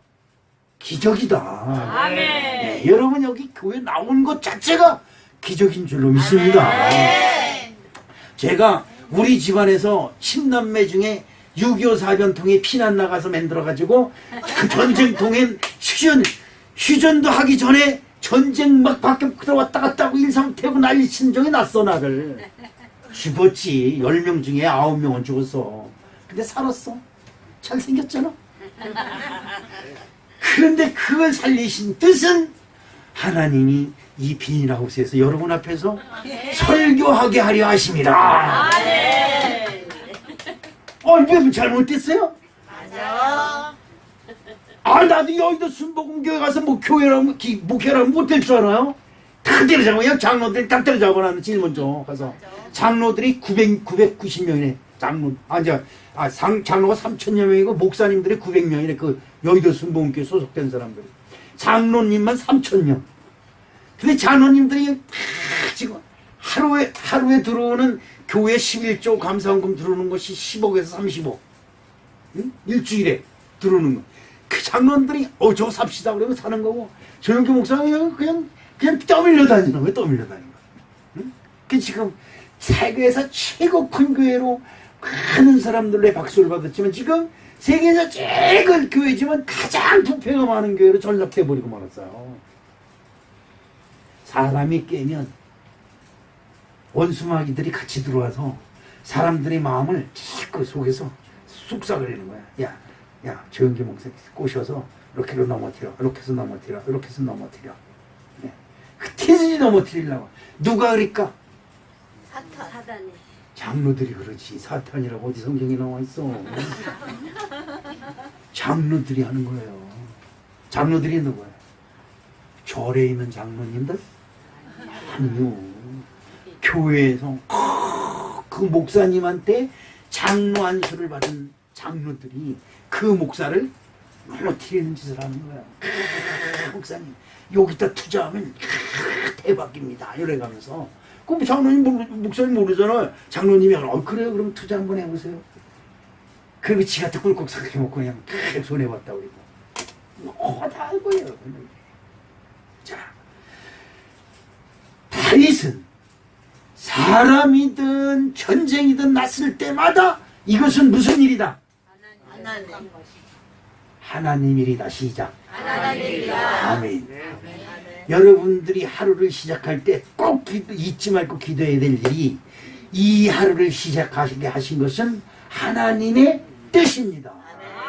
기적이다. 아멘. 네, 여러분 여기 교회 나온 것 자체가 기적인 줄로 믿습니다. 제가 우리 집안에서 10남매 중에 6.25 사변통에 피난 나가서 만들어가지고 그 전쟁통에 휴전도 하기 전에 전쟁 막 밖에 들어왔다 갔다 하고 일상태고 난리 친 적이 났어. 나를 죽었지. 10명 중에 9명은 죽었어. 근데 살았어. 잘생겼잖아. 그런데 그걸 살리신 뜻은 하나님이 이 비닐하우스에서 여러분 앞에서 설교하게 하려 하십니다. 이게 잘못됐어요? 맞아. 나도 여의도 순복음교회 가서 목회라면 못될 줄 알아요? 다 때려잡아요. 그냥 장로들이 다 때려잡아놨는 제일 먼저 가서. 장로들이 990명이네. 장로가 3,000여 명이고 목사님들이 900명이네. 그 여의도 순복음교회 소속된 사람들이. 장로님만 3,000명. 근데 장로님들이 지금 하루에 들어오는 교회 11조 감사원금 들어오는 것이 10억에서 30억. 응? 일주일에 들어오는 거. 그 장로들이 저거 삽시다 그러면 사는 거고 조영규 목사는 그냥 떠밀려 다니는 거예요. 떠밀려 다니는 거예요. 응? 그 지금 세계에서 최고 큰 교회로 많은 사람들의 박수를 받았지만 지금 세계에서 제일 큰 교회지만 가장 부패가 많은 교회로 전락돼 버리고 말았어요. 사람이 깨면 원수마귀들이 같이 들어와서 사람들의 마음을 자꾸 속에서 쑥삭거리는 거야. 야, 조영기 목사 꼬셔서 이렇게로 넘어뜨려, 이렇게 해서 넘어뜨려, 이렇게 해서 넘어뜨려. 네. 그때 어떻게든지 넘어뜨리려고. 누가 그럴까? 사단이. 장로들이 그렇지. 사탄이라고 어디 성경에 나와 있어. 장로들이 하는 거예요. 장로들이 있는 거예요. 절에 있는 장로님들? 아니요. 교회에서 그 목사님한테 장로 안수를 받은 장로들이 그 목사를 넘어뜨리는 짓을 하는 거야. 목사님 여기다 투자하면 대박입니다. 이래가면서 그 장로님 목사님 모르잖아. 장로님이 그래요? 그럼 투자 한번 해보세요. 그리고 지가 또 꿀꺽 삼켜먹고 그냥 손해봤다 그러고 다 알고요. 자, 다윗은 사람이든 전쟁이든 났을 때마다 이것은 무슨 일이다? 하나님 일이다. 시작. 하나님 일이다. 아멘. 여러분들이 하루를 시작할 때 꼭 잊지 말고 기도해야 될 일이, 이 하루를 시작하시게 하신 것은 하나님의 뜻입니다.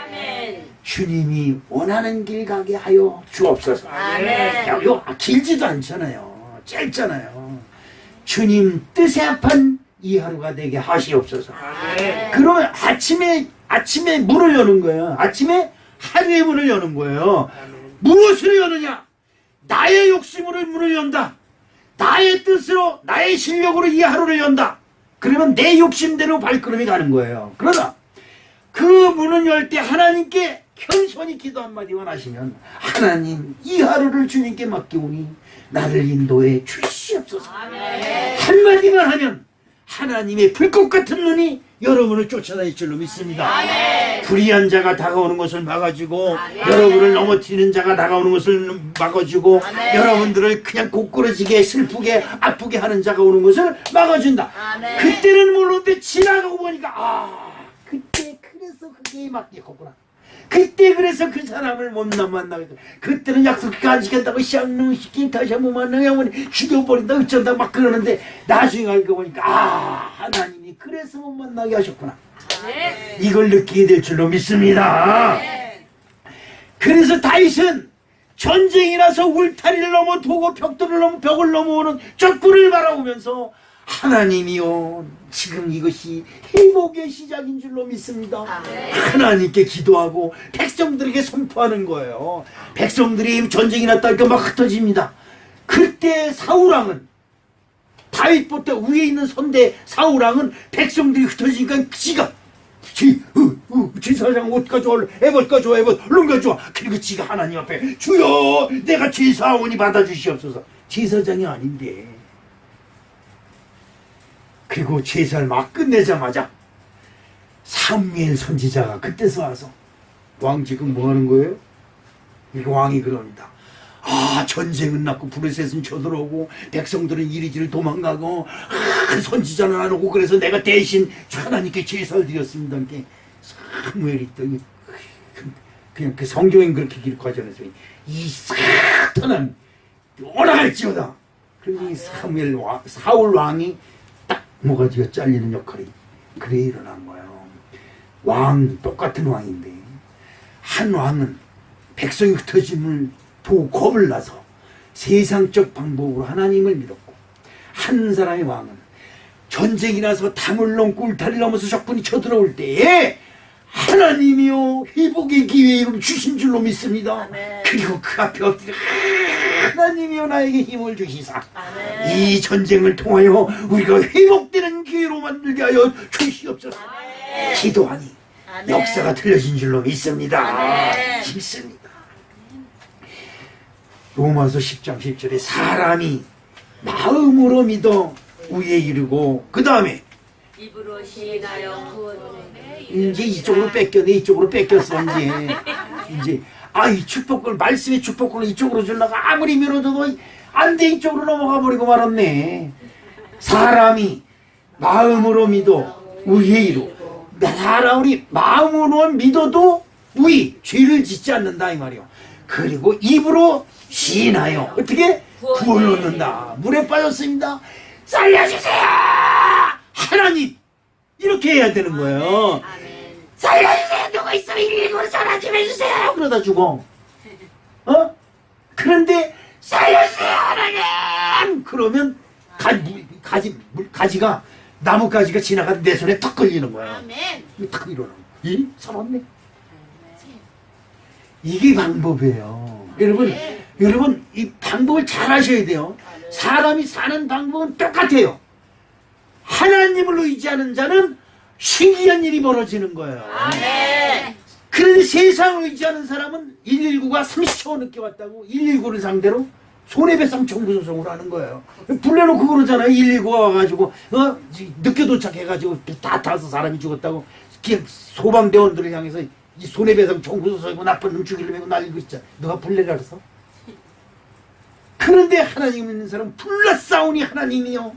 아멘. 주님이 원하는 길 가게 하여 주옵소서. 아멘. 길지도 않잖아요. 짧잖아요. 주님 뜻에 합한 이 하루가 되게 하시옵소서. 아멘. 그러면 아침에 문을 여는 거예요. 아침에 하루의 문을 여는 거예요. 무엇으로 여느냐? 나의 욕심으로 문을 연다. 나의 뜻으로, 나의 실력으로 이 하루를 연다. 그러면 내 욕심대로 발걸음이 가는 거예요. 그러나 그 문을 열 때 하나님께 겸손히 기도 한마디만 하시면, 하나님 이 하루를 주님께 맡기오니 나를 인도해 주시옵소서. 아멘. 한마디만 하면 하나님의 불꽃 같은 눈이 여러분을 쫓아다닐 줄로 믿습니다. 아멘. 불의한 자가 다가오는 것을 막아주고, 아멘. 여러분을 넘어뜨리는 자가 다가오는 것을 막아주고, 아멘. 여러분들을 그냥 고꾸라지게 슬프게 아프게 하는 자가 오는 것을 막아준다. 아멘. 그때는 모르는데 지나가고 보니까 그때 그래서 그게 막혔구나. 그때 그래서 그 사람을 못 만나고, 그때는 약속 안 지켰다고 쌍놈 시킨 다시 한번 만나면 죽여버린다 어쩐다 막 그러는데, 나중에 알고 보니까 하나님이 그래서 못 만나게 하셨구나. 아멘. 이걸 느끼게 될 줄로 믿습니다. 그래서 다윗은 전쟁이 나서 울타리를 넘어 도고 벽을 넘어오는 적군을 바라보면서, 하나님이요, 지금 이것이 회복의 시작인 줄로 믿습니다. 아멘. 하나님께 기도하고 백성들에게 선포하는 거예요. 백성들이 전쟁이 났다니까 막 흩어집니다. 그때 사울왕은, 다윗보다 위에 있는 선대 사울왕은 백성들이 흩어지니까 지가 제사장 옷 가져와, 에봇 가져와, 룸 가져와. 그리고 지가 하나님 앞에, 주여 내가 제사하오니 받아주시옵소서. 제사장이 아닌데. 그리고 제사를 막 끝내자마자 사무엘 선지자가 그때서 와서, 왕 지금 뭐 하는 거예요? 이거 왕이 그럽니다. 전쟁은 났고 브레셋은 쳐들어오고 백성들은 이리저리 도망가고, 선지자는 안 오고, 그래서 내가 대신 하나님께 제사를 드렸습니다. 이렇게 사무엘이 또 그냥 그 성경엔 그렇게 기록하잖아요. 이 사탄은 올라갈지어다. 그러니 사울 왕이 딱 모가지가 잘리는 역할이 그래 일어난 거예요. 왕 똑같은 왕인데, 한 왕은 백성이 흩어짐을 보고 겁을 나서 세상적 방법으로 하나님을 믿었고, 한 사람의 왕은 전쟁이 나서 담을 넘고 울타리를 넘어서 적군이 쳐들어올 때에 하나님이요 회복의 기회를 주신 줄로 믿습니다. 아멘. 그리고 그 앞에 엎드려, 하나님이요 나에게 힘을 주시사 아멘. 이 전쟁을 통하여 우리가 회복되는 기회로 만들게 하여 주시옵소서. 아멘. 기도하니 아멘. 역사가 틀려진 줄로 믿습니다. 아멘. 믿습니다. 로마서 10장 10절에 사람이 마음으로 믿어 우에 이르고, 그 다음에 입으로 시인하여 구원을. 이제 이쪽으로 뺏겼네. 이쪽으로 뺏겼어. 이제 이 축복을, 말씀의 축복을 이쪽으로 주려고 아무리 밀어줘도 안 돼. 이쪽으로 넘어가 버리고 말았네. 사람이 마음으로 믿어 우에 이르고, 사람이 마음으로 믿어도 죄를 짓지 않는다 이 말이요. 그리고 입으로 시인하여 어떻게 구원을 얻는다. 물에 빠졌습니다. 살려주세요 하나님, 이렇게 해야 되는 거예요. 아멘. 살려주세요. 누구 있으면 119로 전화 좀 해주세요. 그러다 죽어. 그런데 살려주세요 하나님, 그러면 가지가 나뭇가지가 지나가도 내 손에 탁 걸리는 거야. 아멘. 탁 일어나. 이 살았네. 이게 방법이에요. 여러분 이 방법을 잘 하셔야 돼요. 사람이 사는 방법은 똑같아요. 하나님을 의지하는 자는 신기한 일이 벌어지는 거예요. 아멘. 그런데 세상을 의지하는 사람은 119가 30초 늦게 왔다고 119를 상대로 손해배상 청구 소송을 하는 거예요. 불러놓고 그러잖아요. 119가 와가지고 늦게 도착해가지고 다 타서 사람이 죽었다고 소방대원들을 향해서 이 손해배상 청구 소송이고 나쁜 놈 죽이려고 날리고 있잖아. 누가 불내라 그래서? 그런데 하나님 믿는 사람은 불러싸우니 하나님이요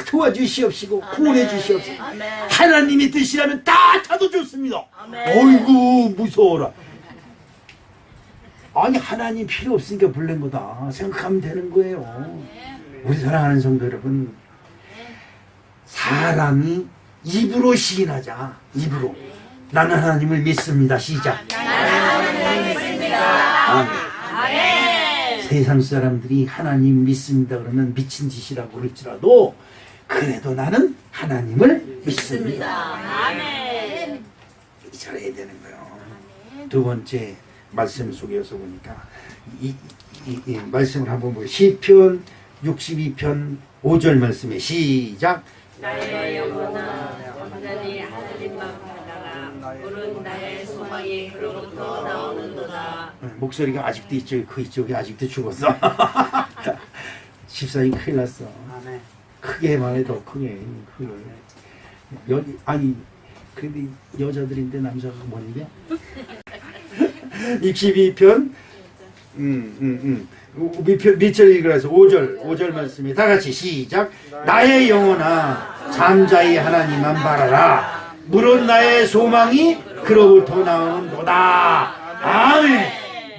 도와주시옵시고 구원해 주시옵시고 아멘. 하나님의 뜻이라면 다 타도 좋습니다. 아멘. 어이구 무서워라. 아니 하나님 필요 없으니까 불른 거다 생각하면 되는 거예요. 우리 사랑하는 성도 여러분, 사람이 입으로 시인하자. 입으로 나는 하나님을 믿습니다. 시작. 아멘. 아멘. 세상 사람들이 하나님 믿습니다 그러면 미친 짓이라고 그럴지라도 그래도 나는 하나님을 믿습니다. 아멘. 잘해야 되는 거예요. 두 번째 말씀 속에서 보니까 이 말씀을 한번 보요. 시편 62편 5절 말씀에 시작. 나의 영혼아 온전히 하나님만 바라라. 물은 나의 소망이 그로부터 나오는도다. 목소리가 아직도 있죠. 그 이쪽이 아직도 죽었어. 집사님 큰일 났어. 아멘. 크게 말해 더 크게. 아니 근데 여자들인데 남자가 뭔데? 62편 밑절 읽으라서 5절 말씀이 다 같이 시작. 나의 영혼아 잠자히 하나님만 바라라. 물은 나의 소망이 그로부터 나오는도다. 아멘.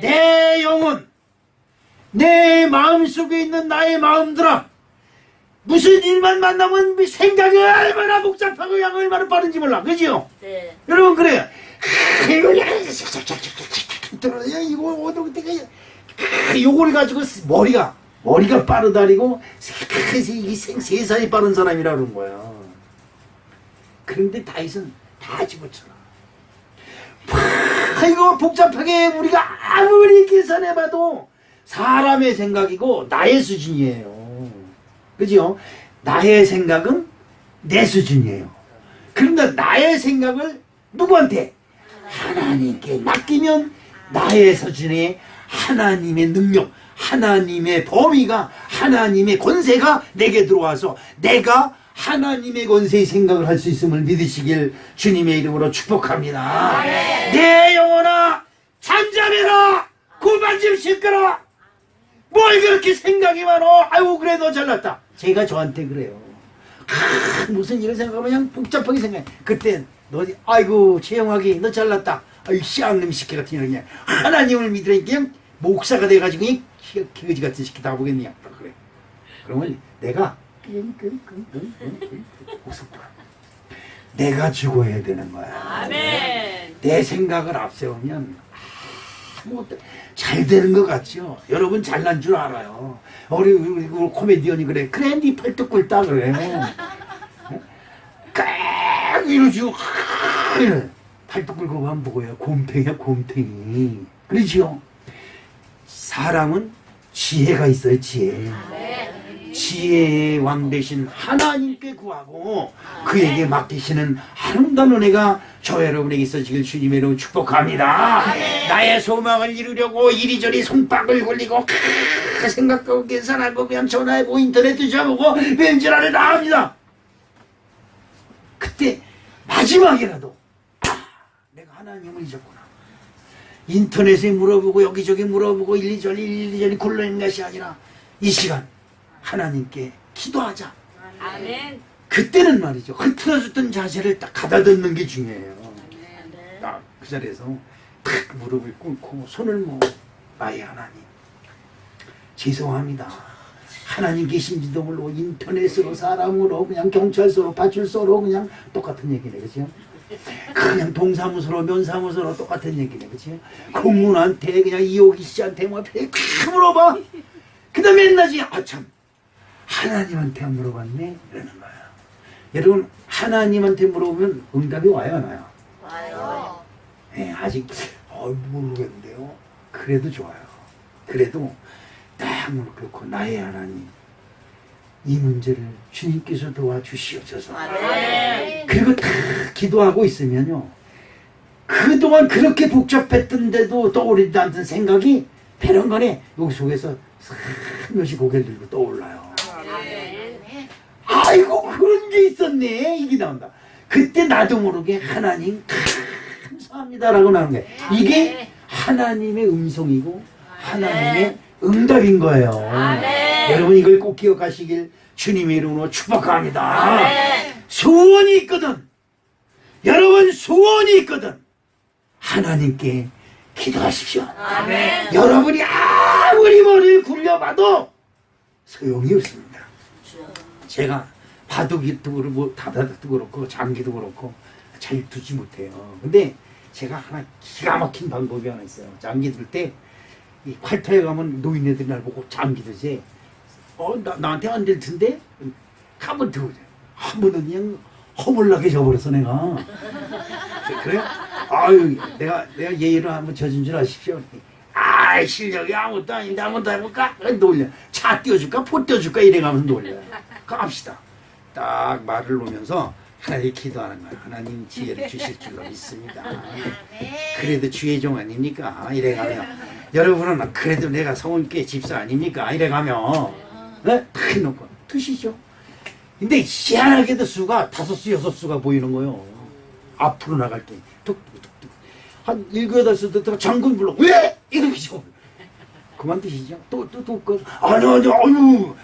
내 영혼, 내 마음속에 있는 나의 마음들아, 무슨 일만 만나면 생각이 얼마나 복잡하고 양 얼마나 빠른지 몰라. 그지요? 네. 여러분 그래요. 이거 어떻게 요거를 가지고 머리가 빠르다리고 세상이 빠른 사람이라 그런 거야. 그런데 다윗은 다 집어쳐라. 이거 복잡하게 우리가 아무리 계산해봐도 사람의 생각이고 나의 수준이에요. 그죠? 나의 생각은 내 수준이에요. 그런데 나의 생각을 누구한테? 하나님께 맡기면 나의 수준에 하나님의 능력, 하나님의 범위가, 하나님의 권세가 내게 들어와서 내가 하나님의 권세의 생각을 할 수 있음을 믿으시길 주님의 이름으로 축복합니다. 내 영혼아 잠잠해라. 그만 좀 시끄러. 뭘 그렇게 생각이 많어. 아이고 그래 너 잘났다. 제가 저한테 그래요. 무슨 일을 생각하면 그냥 복잡하게 생각해. 그때 너 아이고 최영학이 너 잘났다. 아이 씨앙놈 시키 같은 이런 그냥 하나님을 믿으니까 그냥 목사가 돼가지고 그냥 기거지 같은 시키 다 보겠냐. 그래. 그러면 내가 내가 죽어야 되는 거야. 아멘. 내 생각을 앞세우면 잘 되는 것 같죠. 여러분 잘난 줄 알아요. 우리 코미디언이 그래. 그래 네 팔뚝 꿇다 그래. 깍 이러지고 팔뚝 꿇고 한 보고요. 곰탱이야 곰탱이. 그렇지요. 사람은 지혜가 있어요. 지혜. 지혜의 왕 대신 하나님께 구하고 그에게 맡기시는 아름다운 은혜가 저 여러분에게 있어지길 주님의 이름으로 축복합니다. 나의 소망을 이루려고 이리저리 손뼉을 굴리고 생각하고 계산하고 그냥 전화해보고 인터넷 뒤져보고 왠지라를 다 합니다. 그때 마지막이라도 내가 하나님을 잊었구나. 인터넷에 물어보고 여기저기 물어보고 이리저리 굴러있는 것이 아니라 이 시간 하나님께 기도하자. 아멘. 그때는 말이죠. 흐트러졌던 자세를 딱 가다듬는 게 중요해요. 딱 그 자리에서 탁 무릎을 꿇고 손을 모으고 나의 하나님 죄송합니다. 하나님 계신지도 모르고 인터넷으로 사람으로 그냥 경찰서로 파출소로 그냥 똑같은 얘기네. 그렇죠? 그냥 동사무소로 면사무소로 똑같은 얘기네. 그렇죠? 공무원한테 그냥 이호기 씨한테 뭐 물어봐. 그 다음에 맨날 아참 하나님한테 물어봤네? 이러는 거야. 여러분, 하나님한테 물어보면 응답이 와요, 안 와요? 와요. 네, 아직 모르겠는데요. 그래도 좋아요. 그래도 딱 그렇고 나의 하나님, 이 문제를 주님께서 도와주시옵소서. 아멘. 그리고 다 기도하고 있으면요, 그동안 그렇게 복잡했던데도 떠오르지 않던 생각이 배런간에 여기 속에서 살며시 고개를 들고 떠올라요. 아멘. 아이고, 그런 게 있었네. 이게 나온다. 그때 나도 모르게 하나님 감사합니다라고 나오는 거예요. 이게 하나님의 음성이고 하나님의 응답인 거예요. 아멘. 여러분, 이걸 꼭 기억하시길 주님의 이름으로 축복합니다. 아멘. 소원이 있거든, 여러분, 소원이 있거든, 하나님께 기도하십시오. 아멘. 여러분이 아무리 머리를 굴려봐도 소용이 없습니다. 제가 바둑이도 그렇고 다다도 그렇고 장기도 그렇고 잘 두지 못해요. 근데 제가 하나 기가 막힌 방법이 하나 있어요. 장기 들 때 이 활터에 가면 노인네들이 날 보고 장기 드지. 나한테 안 될 텐데? 한번 들어오자. 한 번은 그냥 허물나게 져버렸어, 내가. 그래요? 아유, 내가 예의를 한번 져준 줄 아십시오. 아이, 실력이 아무것도 아닌데 한번 더 해볼까? 놀려. 차 띄워줄까? 포 띄워줄까? 이래가면서 놀려요. 갑시다. 딱 말을 놓으면서 하나님 기도하는 거야. 하나님 지혜를 주실 줄로 믿습니다. 그래도 주의 종 아닙니까? 이래가면 여러분은 그래도 내가 성원교회 집사 아닙니까? 이래가면 네? 다 해놓고 드시죠. 근데 희한하게도 수가 5수 6수가 보이는 거예요. 앞으로 나갈 때 툭툭툭툭 한 7, 8수 듣다가 장군 불러. 왜? 이렇게 줘. 그만 드시죠. 또 아니 아유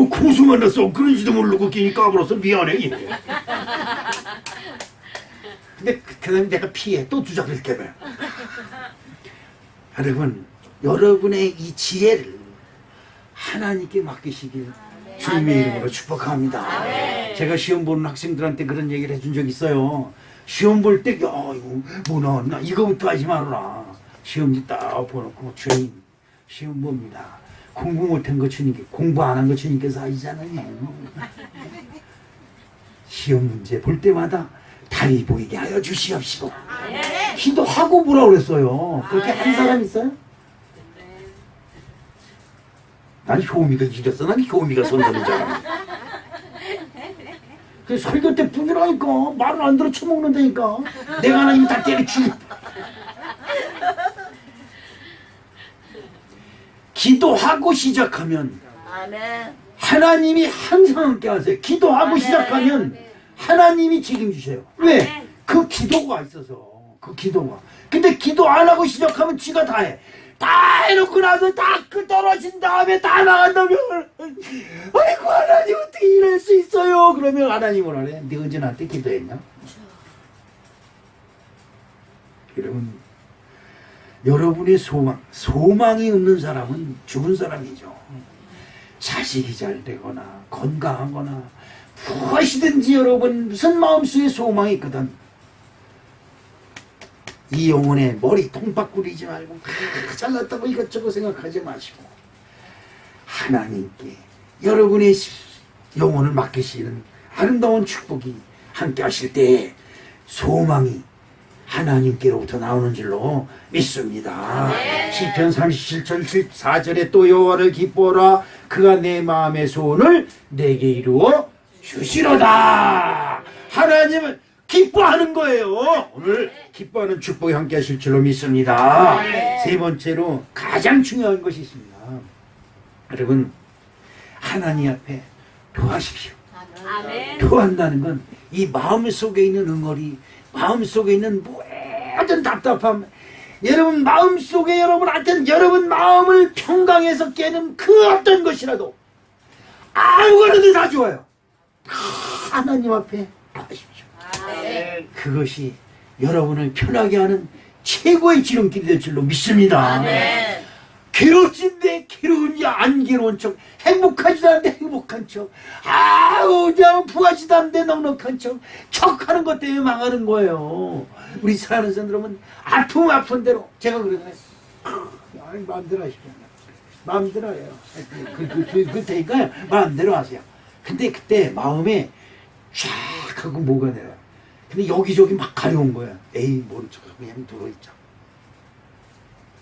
고수 만났어. 그런지도 모르고 괜히 까불어서 미안해. 이래. 근데 그 다음에 내가 피해. 또 주작을 봐. 여러분의 이 지혜를 하나님께 맡기시길 주님의 이름으로 축복합니다. 제가 시험 보는 학생들한테 그런 얘기를 해준 적 있어요. 시험 볼 때, 야, 이거 뭐 나왔나? 이거부터 하지 말아라. 시험지 딱 보놓고, 주님, 시험 봅니다. 공부 못한 거 주님께, 공부 안 한 거 주님께서 하시잖아요. 시험 문제 볼 때마다 달이 보이게 하여 주시옵시고. 기도하고 보라 그랬어요. 그렇게 한 사람 있어요? 난 효미가 이겼어. 난 효미가 손드는 줄 알아. 그 설교 때 뿐이라니까. 말을 안 들어 처먹는다니까. 내가 하나님 다 때려주고. 기도하고 시작하면 아멘. 하나님이 항상 함께 하세요. 기도하고 시작하면 하나님이 책임주세요. 왜? 그 기도가 있어서. 그 기도가. 근데 기도 안 하고 시작하면 지가 다 해. 다 해놓고 나서 다 떨어진 다음에 다 나간다면 아이고, 하나님 어떻게 이럴 수 있어요? 그러면 하나님은 하래. 네 언제 나한테 기도했냐? 여러분의 소망이 없는 사람은 죽은 사람이죠. 자식이 잘 되거나 건강하거나 무엇이든지 여러분 무슨 마음속에 소망이 있거든. 이 영혼에 머리 통박 꾸리지 말고 잘났다고 이것저것 생각하지 마시고 하나님께 여러분의 영혼을 맡기시는 아름다운 축복이 함께 하실 때 소망이 하나님께로부터 나오는 줄로 믿습니다. 시편 37절 4절에 또 여호와를 기뻐하라. 그가 내 마음의 소원을 내게 이루어 주시로다. 하나님은 기뻐하는 거예요. 오늘 기뻐하는 축복이 함께 하실 줄로 믿습니다. 세 번째로 가장 중요한 것이 있습니다. 여러분, 하나님 앞에 토하십시오. 아멘. 토한다는 건 이 마음 속에 있는 응어리, 마음 속에 있는 모든 답답함, 여러분 마음 속에 여러분 마음을 평강해서 깨는 그 어떤 것이라도 아무거나도 다 좋아요. 하나님 앞에 토하십시오. 아멘. 그것이 여러분을 편하게 하는 최고의 지름길이 될 줄로 믿습니다. 아멘. 괴롭진데 괴로운지 안 괴로운 척, 행복하지도 않은데 행복한 척, 그냥 부하지도 않은데 넉넉한 척하는 것 때문에 망하는 거예요. 우리 사랑하는 사람들은 아픈 대로 제가 그러잖아요. 마음대로 하십시오. 마음대로 해요. 그러니까요. 마음대로 하세요. 근데 그때 마음에 쫙 하고 뭐가 내려. 근데 여기저기 막 가려운 거야. 에이 모른 척하고 그냥 들어있자.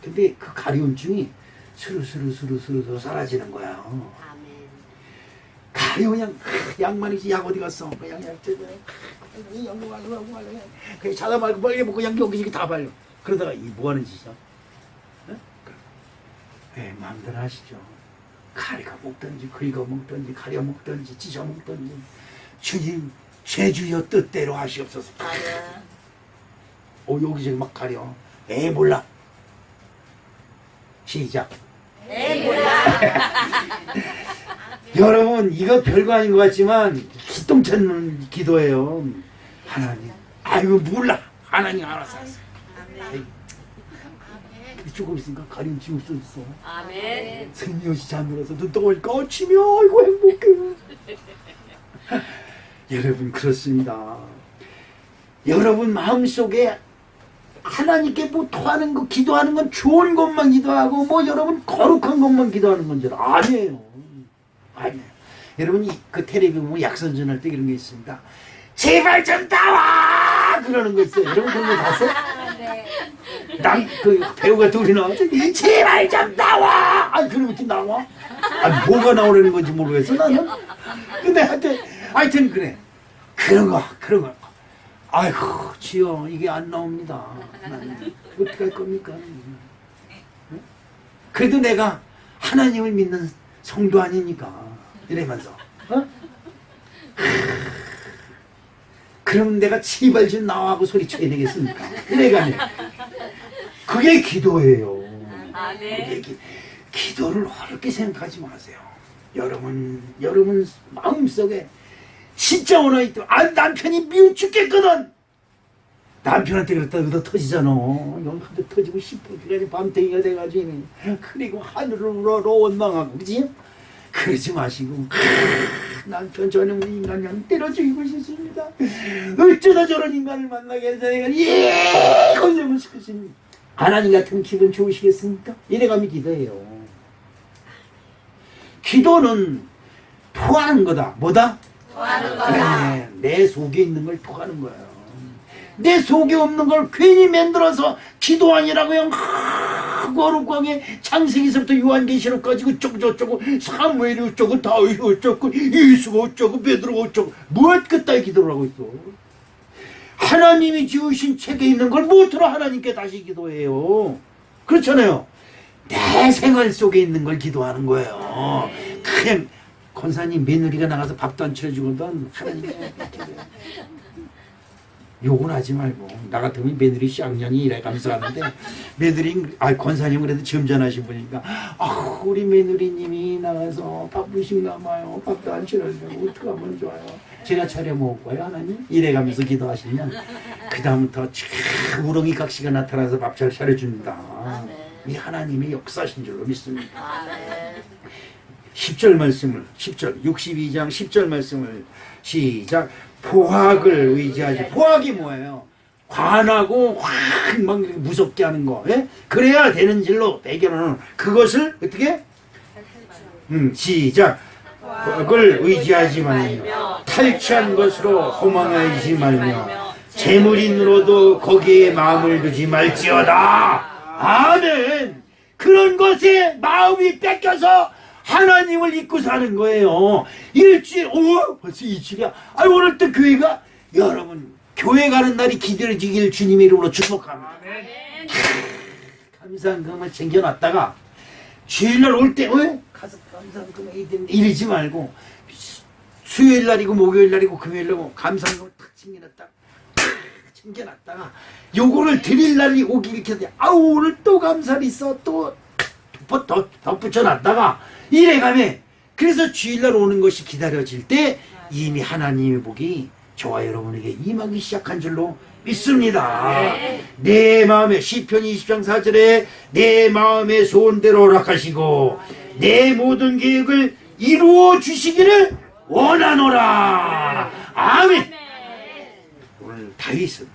근데 그 가려움증이 스르스르 사라지는 거야. 아멘. 가려 그냥 양만이지 약 어디 갔어? 그냥 그냥 자다 말고 빨리 먹고 그냥 여기저기 다 발려. 그러다가 이 뭐 하는 짓이야? 네, 마음대로 하시죠. 가리가 먹든지 긁어 먹든지 가려 먹든지 찢어 먹든지 주님 죄주여 뜻대로 하시옵소서. 여기저기 막 가려. 몰라. 시작. 몰라. 여러분 이거 별거 아닌 것 같지만 기똥찬 기도예요. 하나님 아이고 몰라. 하나님 알아서 하세요. 아멘. 조금 있으니까 가림 지울 수 있어. 아멘. 슬며시 잠들어서 눈 떠보니까 치며 아이고 행복해. 여러분 그렇습니다. 여러분 마음속에 하나님께 뭐 토하는 거 기도하는 건 좋은 것만 기도하고 뭐 여러분 거룩한 것만 기도하는 건 줄 아니에요. 아니에요. 여러분 그 텔레비 보면 약선전 할 때 이런 게 있습니다. 제발 좀 나와 그러는 거 있어요. 여러분 그런 거 봤어요? 그 배우가 둘이 나와서 제발 좀 나와. 그러면 이렇게 나와? 뭐가 나오려는 건지 모르겠어 나는. 근데 하여튼 그래. 그런 거. 아이고 주여 이게 안 나옵니다. 하나님 어떻게 할 겁니까? 그래도 내가 하나님을 믿는 성도 아니니까 이러면서 그럼 내가 제발 좀 나와하고 소리쳐야 되겠습니까? 내가 그게 기도예요. 아멘. 기도를 어렵게 생각하지 마세요. 여러분 마음속에 진짜 원하있다. 남편이 미워 죽겠거든. 남편한테 그랬다 의도 터지잖아. 영한테 터지고 싶어. 그래가지고 밤탱이가 돼가지고 그리고 하늘을 원망하고 그지? 그러지 마시고 남편 저는 인간을 때려 죽이고 싶습니다. 어쩌다 저런 인간을 만나게 해서 내가 걸려면 싶으십니다. 하나님 같은 기분 좋으시겠습니까? 이래가면 기도해요. 기도는 토하는 거다. 뭐다? 토하는 거다. 내 속에 있는 걸 토하는 거예요. 내 속에 없는 걸 괜히 만들어서 기도 아니라고요. 거룩하게 창세기서부터 요한계시록까지 어쩌고 사무엘이 어쩌고 다윗이 어쩌고 예수가 어쩌고 베드로가 어쩌고 무엇 그따위 기도를 하고 있어. 하나님이 지으신 책에 있는 걸 무엇으로 하나님께 다시 기도해요. 그렇잖아요. 내 생활 속에 있는 걸 기도하는 거예요. 그냥 권사님 며느리가 나가서 밥도 안 차려주거든. 하나님께 욕은 하지 말고 나 같으면 며느리 쌍년이 이래 감사하는데 며느리 권사님 그래도 점잖으신 분이니까 우리 며느리님이 나가서 바쁘신가 봐요. 밥도 안 차려주고 어떻게 하면 좋아요. 제가 차려 먹을 거예요 하나님. 이래가면서 기도하시면 그 다음부터 우렁이 각시가 나타나서 밥 잘 차려줍니다. 이 하나님의 역사신 줄로 믿습니다. 10절 말씀을 62장 10절 말씀을 시작. 포학을 의지하지. 포학이 뭐예요? 관하고 확 무섭게 하는 거. 예? 그래야 되는 질로 배경은 그것을 어떻게? 시작. 포학을 의지하지 말며 탈취한 것으로 호망하지 말며 재물인으로도 거기에 마음을 두지 말지어다. 아멘. 그런 것에 마음이 뺏겨서 하나님을 잊고 사는 거예요. 일주일, 벌써 일주일이야. 오늘 또 교회가, 여러분, 교회 가는 날이 기다려지길 주님의 이름으로 축복합니다. 감사한금을 챙겨놨다가, 주일날 올 때, 가서 감사한금을 이러지 말고, 수요일 날이고, 목요일 날이고, 금요일 날이고, 감사한금을 탁 챙겨놨다가, 요거를 드릴 날이 오기 이렇게 돼. 오늘 또 감사를 있어. 또 덧붙여놨다가, 이래가면 그래서 주일날 오는 것이 기다려질 때 이미 하나님의 복이 저와 여러분에게 임하기 시작한 줄로 믿습니다. 내 마음에 시편 20장 4절에 내 마음의 소원대로 허락하시고 내 모든 계획을 이루어 주시기를 원하노라. 아멘. 오늘 다윗은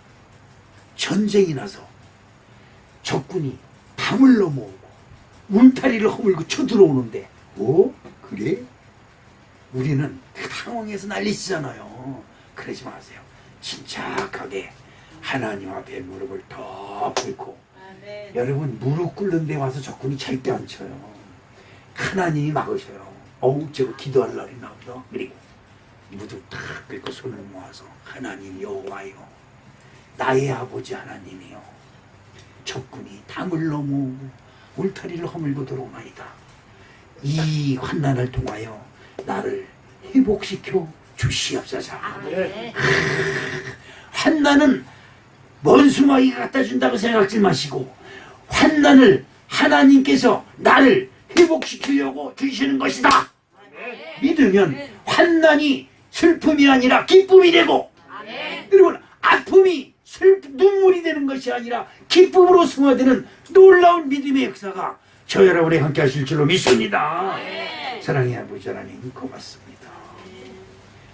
전쟁이 나서 적군이 담을 넘어오고 울타리를 허물고 쳐들어오는데 그래? 우리는 상황에서 난리치잖아요. 그러지 마세요. 침착하게 하나님 앞에 무릎을 더 꿇고 여러분 무릎 꿇는 데 와서 적군이 절대 안 쳐요. 하나님이 막으셔요. 어우 저거 기도할 날이 나보다. 그리고 무릎 탁 꿇고 손을 모아서 하나님 여호와여 나의 아버지 하나님이여 적군이 담을 넘어 울타리를 허물고 들어오나이다. 이 환난을 통하여 나를 회복시켜 주시옵소서. 아멘. 환난은 원수마귀가 갖다 준다고 생각하지 마시고 환난을 하나님께서 나를 회복시키려고 주시는 것이다. 믿으면 환난이 슬픔이 아니라 기쁨이 되고 여러분 아픔이 눈물이 되는 것이 아니라 기쁨으로 승화되는 놀라운 믿음의 역사가 저 여러분이 함께 하실 줄로 믿습니다. 사랑의 아버지 하나님 고맙습니다.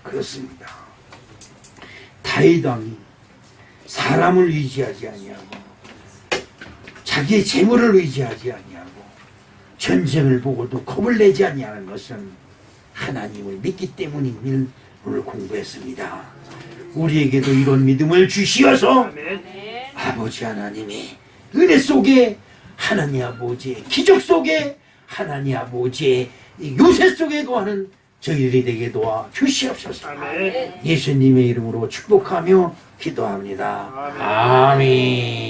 그렇습니다. 다윗 왕이 사람을 의지하지 아니하고 자기의 재물을 의지하지 아니하고 전쟁을 보고도 겁을 내지 아니하는 것은 하나님을 믿기 때문임을 오늘 공부했습니다. 우리에게도 이런 믿음을 주시어서 아버지 하나님이 은혜 속에 하나님 아버지의 기적 속에 하나님 아버지의 요새 속에 거하는 저희들이 되게 도와 주시옵소서. 예수님의 이름으로 축복하며 기도합니다. 아멘.